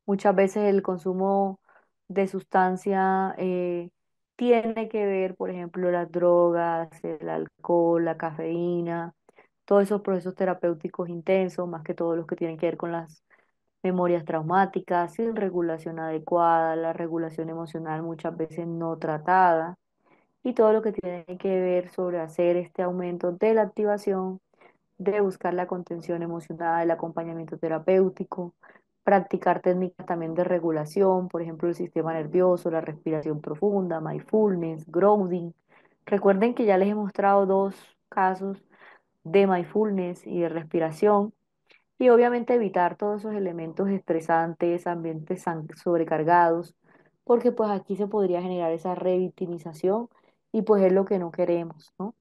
Muchas veces el consumo de sustancia tiene que ver, por ejemplo, las drogas, el alcohol, la cafeína, todos esos procesos terapéuticos intensos, más que todos los que tienen que ver con las memorias traumáticas, sin regulación adecuada, la regulación emocional muchas veces no tratada y todo lo que tiene que ver sobre hacer este aumento de la activación, de buscar la contención emocional, el acompañamiento terapéutico, practicar técnicas también de regulación, por ejemplo, el sistema nervioso, la respiración profunda, mindfulness, grounding. Recuerden que ya les he mostrado dos casos de mindfulness y de respiración y obviamente evitar todos esos elementos estresantes, ambientes sobrecargados, porque pues aquí se podría generar esa revictimización y pues es lo que no queremos, ¿no?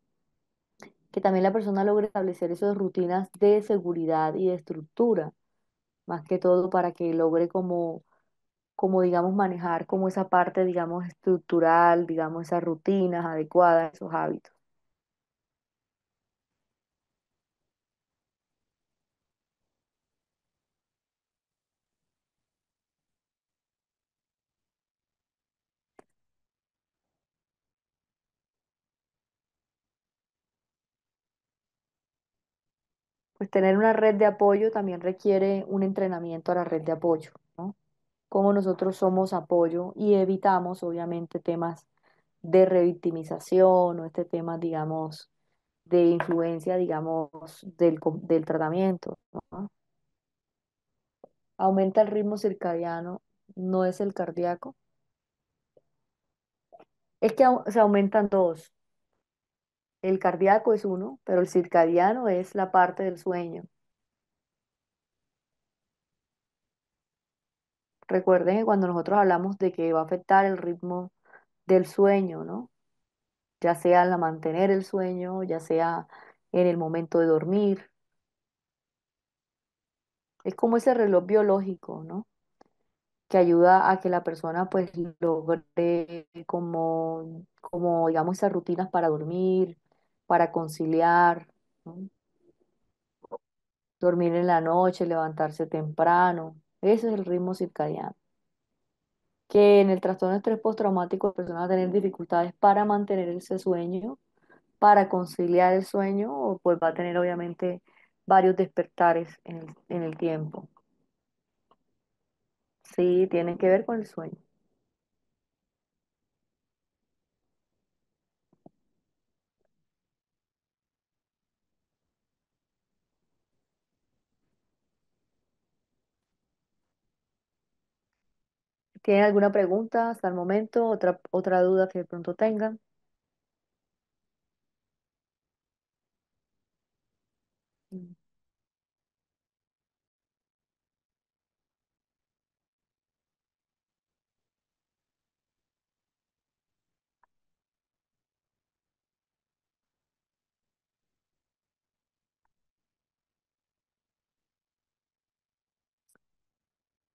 Que también la persona logre establecer esas rutinas de seguridad y de estructura, más que todo para que logre como digamos, manejar como esa parte, digamos, estructural, digamos, esas rutinas adecuadas, esos hábitos. Pues tener una red de apoyo también requiere un entrenamiento a la red de apoyo, ¿no? Como nosotros somos apoyo y evitamos, obviamente, temas de revictimización o este tema, digamos, de influencia, digamos, del tratamiento, ¿no? Aumenta el ritmo circadiano, no es el cardíaco. Es que se aumentan dos. El cardíaco es uno, pero el circadiano es la parte del sueño. Recuerden que cuando nosotros hablamos de que va a afectar el ritmo del sueño, ¿no? Ya sea al mantener el sueño, ya sea en el momento de dormir. Es como ese reloj biológico, ¿no? Que ayuda a que la persona pues logre como digamos, esas rutinas para dormir, para conciliar, ¿no? Dormir en la noche, levantarse temprano. Ese es el ritmo circadiano. Que en el trastorno de estrés postraumático la persona va a tener dificultades para mantener ese sueño, para conciliar el sueño, o pues va a tener obviamente varios despertares en el tiempo. Sí, tienen que ver con el sueño. ¿Tienen alguna pregunta hasta el momento? ¿Otra duda que de pronto tengan? Mm.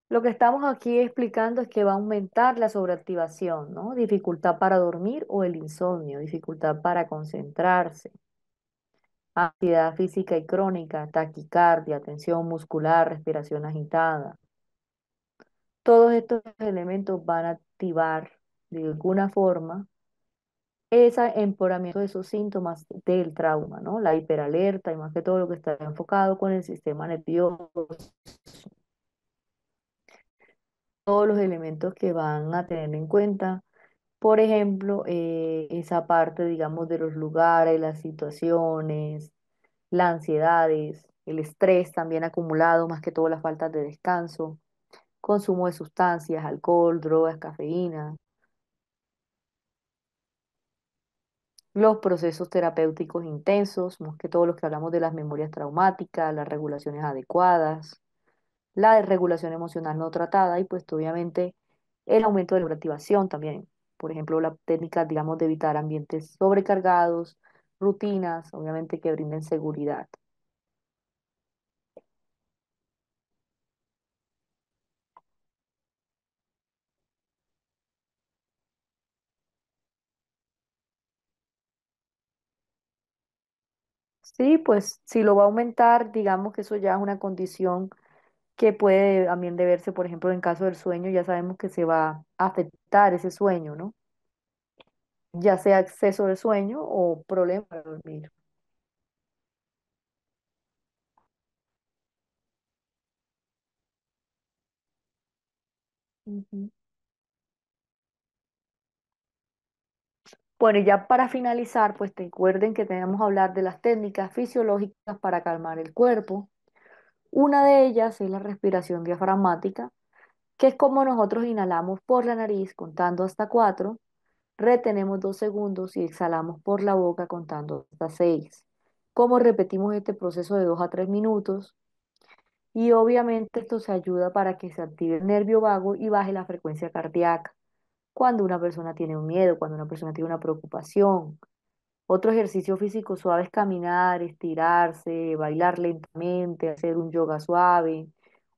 Lo que estamos aquí explicando es que va a aumentar la sobreactivación, ¿no? Dificultad para dormir o el insomnio, dificultad para concentrarse, ansiedad física y crónica, taquicardia, tensión muscular, respiración agitada. Todos estos elementos van a activar de alguna forma ese empeoramiento de esos síntomas del trauma, ¿no? La hiperalerta y más que todo lo que está enfocado con el sistema nervioso, todos los elementos que van a tener en cuenta. Por ejemplo, esa parte, digamos, de los lugares, las situaciones, las ansiedades, el estrés también acumulado, más que todo las faltas de descanso, consumo de sustancias, alcohol, drogas, cafeína, los procesos terapéuticos intensos, más que todo los que hablamos de las memorias traumáticas, las regulaciones adecuadas, la desregulación emocional no tratada y pues obviamente el aumento de la activación también. Por ejemplo, la técnica, digamos, de evitar ambientes sobrecargados, rutinas, obviamente que brinden seguridad. Sí, pues si lo va a aumentar, digamos que eso ya es una condición que puede también deberse, por ejemplo, en caso del sueño, ya sabemos que se va a afectar ese sueño, ¿no? Ya sea exceso de sueño o problema para dormir. Ujú. Bueno, y ya para finalizar, pues recuerden que tenemos que hablar de las técnicas fisiológicas para calmar el cuerpo. Una de ellas es la respiración diafragmática, que es como nosotros inhalamos por la nariz contando hasta 4, retenemos 2 segundos y exhalamos por la boca contando hasta 6. ¿Cómo repetimos este proceso de 2 a 3 minutos? Y obviamente esto se ayuda para que se active el nervio vago y baje la frecuencia cardíaca. Cuando una persona tiene un miedo, cuando una persona tiene una preocupación. Otro ejercicio físico suave es caminar, estirarse, bailar lentamente, hacer un yoga suave,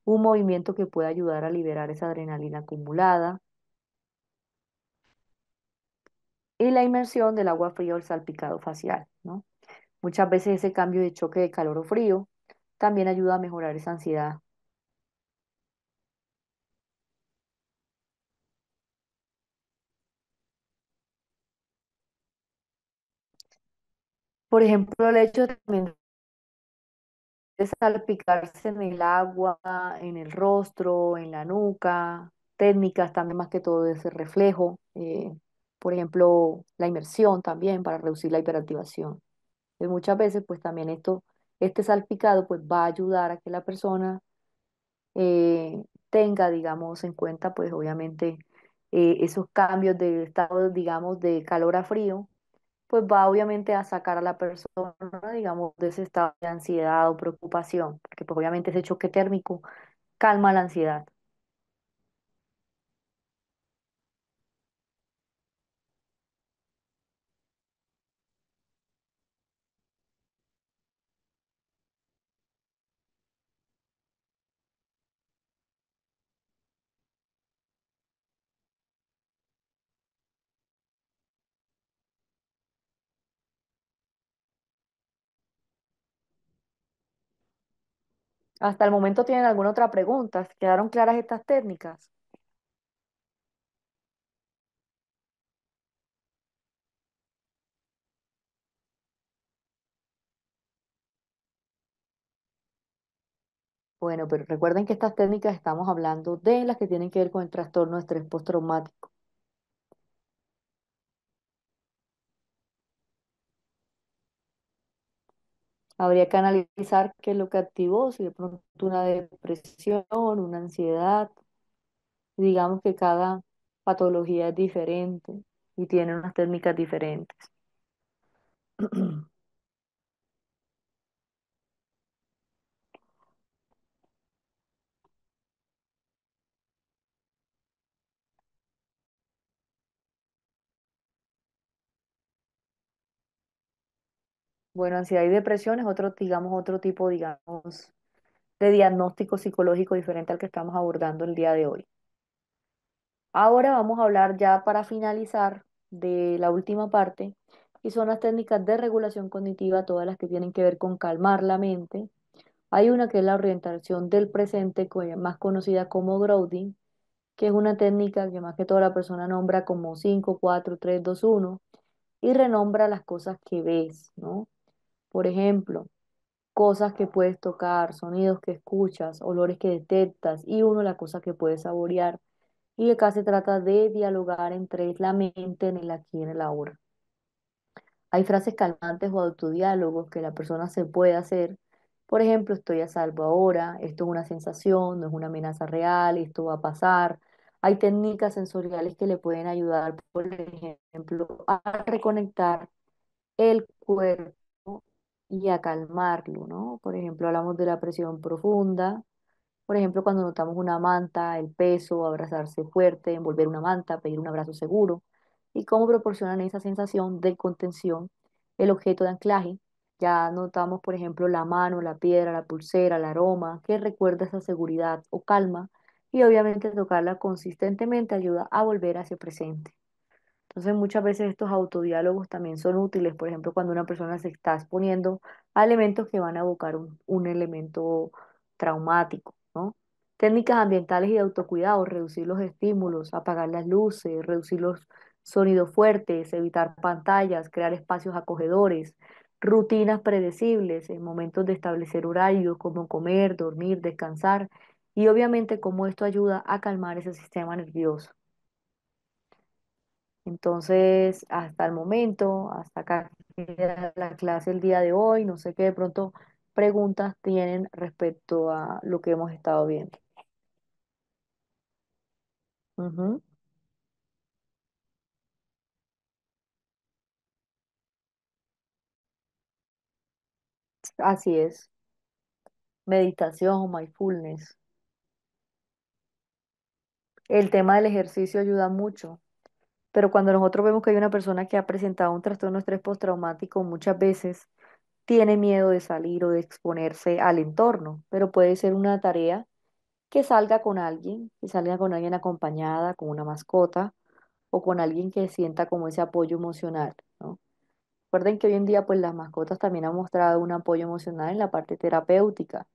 un movimiento que puede ayudar a liberar esa adrenalina acumulada. Y la inmersión del agua fría o el salpicado facial, ¿no? Muchas veces ese cambio de choque de calor o frío también ayuda a mejorar esa ansiedad. Por ejemplo, el hecho también de salpicarse en el agua, en el rostro, en la nuca, técnicas también más que todo de ese reflejo, por ejemplo, la inmersión también para reducir la hiperactivación. Muchas veces pues también este salpicado pues va a ayudar a que la persona tenga, digamos, en cuenta pues obviamente esos cambios de estado, digamos, de calor a frío pues va obviamente a sacar a la persona, digamos, de ese estado de ansiedad o preocupación, porque pues obviamente ese choque térmico calma la ansiedad. Hasta el momento tienen alguna otra pregunta. ¿Quedaron claras estas técnicas? Bueno, pero recuerden que estas técnicas estamos hablando de las que tienen que ver con el trastorno de estrés postraumático. Habría que analizar qué es lo que activó, si de pronto una depresión, una ansiedad. Digamos que cada patología es diferente y tiene unas técnicas diferentes. Bueno, ansiedad y depresión es otro, digamos, otro tipo, digamos, de diagnóstico psicológico diferente al que estamos abordando el día de hoy. Ahora vamos a hablar ya para finalizar de la última parte, y son las técnicas de regulación cognitiva, todas las que tienen que ver con calmar la mente. Hay una que es la orientación del presente, más conocida como grounding, que es una técnica que más que todo la persona nombra como 5 4 3 2 1 y renombra las cosas que ves, ¿no? Por ejemplo, cosas que puedes tocar, sonidos que escuchas, olores que detectas y uno la cosa que puedes saborear. Y acá se trata de dialogar entre la mente en el aquí y en el ahora. Hay frases calmantes o autodiálogos que la persona se puede hacer. Por ejemplo, estoy a salvo ahora, esto es una sensación, no es una amenaza real, esto va a pasar. Hay técnicas sensoriales que le pueden ayudar, por ejemplo, a reconectar el cuerpo y a calmarlo, ¿no? Por ejemplo, hablamos de la presión profunda. Por ejemplo, cuando notamos una manta, el peso, abrazarse fuerte, envolver una manta, pedir un abrazo seguro, y cómo proporcionan esa sensación de contención el objeto de anclaje. Ya notamos, por ejemplo, la mano, la piedra, la pulsera, el aroma, que recuerda esa seguridad o calma, y obviamente tocarla consistentemente ayuda a volver a ese presente. Entonces, muchas veces estos autodiálogos también son útiles, por ejemplo, cuando una persona se está exponiendo a elementos que van a evocar un elemento traumático, ¿no? Técnicas ambientales y de autocuidado, reducir los estímulos, apagar las luces, reducir los sonidos fuertes, evitar pantallas, crear espacios acogedores, rutinas predecibles en momentos de establecer horarios como comer, dormir, descansar, y obviamente cómo esto ayuda a calmar ese sistema nervioso. Entonces, hasta el momento, hasta acá queda la clase el día de hoy. No sé qué de pronto preguntas tienen respecto a lo que hemos estado viendo. Ujú. Así es. Meditación, mindfulness. El tema del ejercicio ayuda mucho, pero cuando nosotros vemos que hay una persona que ha presentado un trastorno de estrés postraumático, muchas veces tiene miedo de salir o de exponerse al entorno, pero puede ser una tarea que salga con alguien acompañada, con una mascota o con alguien que sienta como ese apoyo emocional, ¿no? Recuerden que hoy en día pues las mascotas también han mostrado un apoyo emocional en la parte terapéutica.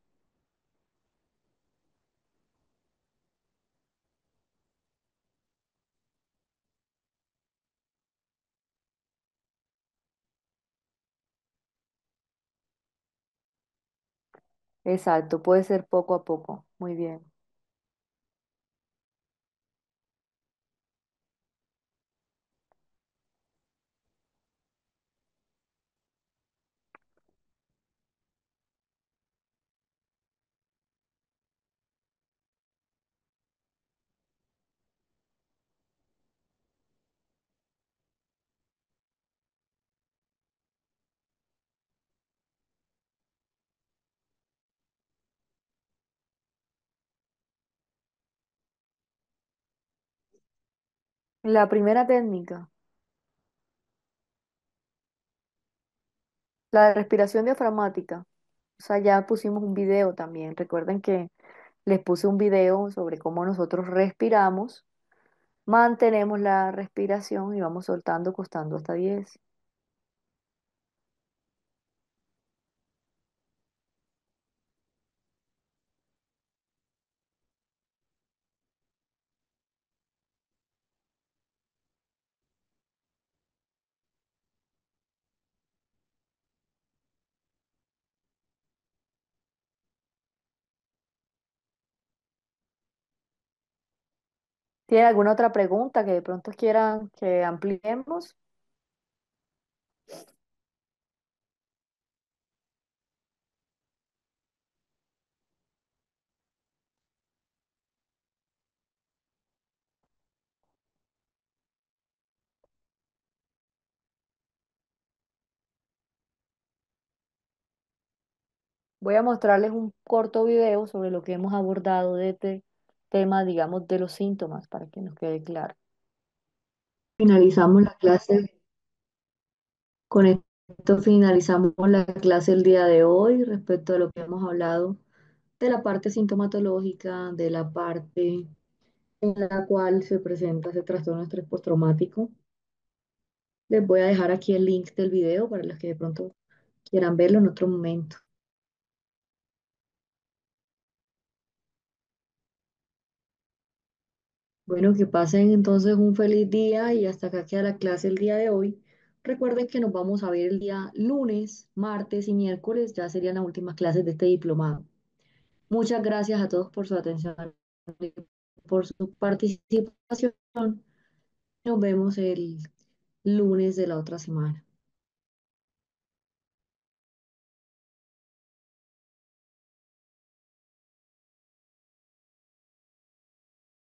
Exacto, puede ser poco a poco. Muy bien. La primera técnica, la de respiración diafragmática. O sea, ya pusimos un video también. Recuerden que les puse un video sobre cómo nosotros respiramos, mantenemos la respiración y vamos soltando costando hasta 10. ¿Tiene alguna otra pregunta que de pronto quieran que ampliemos? Voy a mostrarles un corto video sobre lo que hemos abordado de este tema, digamos, de los síntomas, para que nos quede claro. Finalizamos la clase, con esto finalizamos la clase el día de hoy respecto a lo que hemos hablado de la parte sintomatológica, de la parte en la cual se presenta ese trastorno de estrés postraumático. Les voy a dejar aquí el link del video para los que de pronto quieran verlo en otro momento. Bueno, que pasen entonces un feliz día y hasta acá queda la clase el día de hoy. Recuerden que nos vamos a ver el día lunes, martes y miércoles, ya serían las últimas clases de este diplomado. Muchas gracias a todos por su atención y por su participación. Nos vemos el lunes de la otra semana.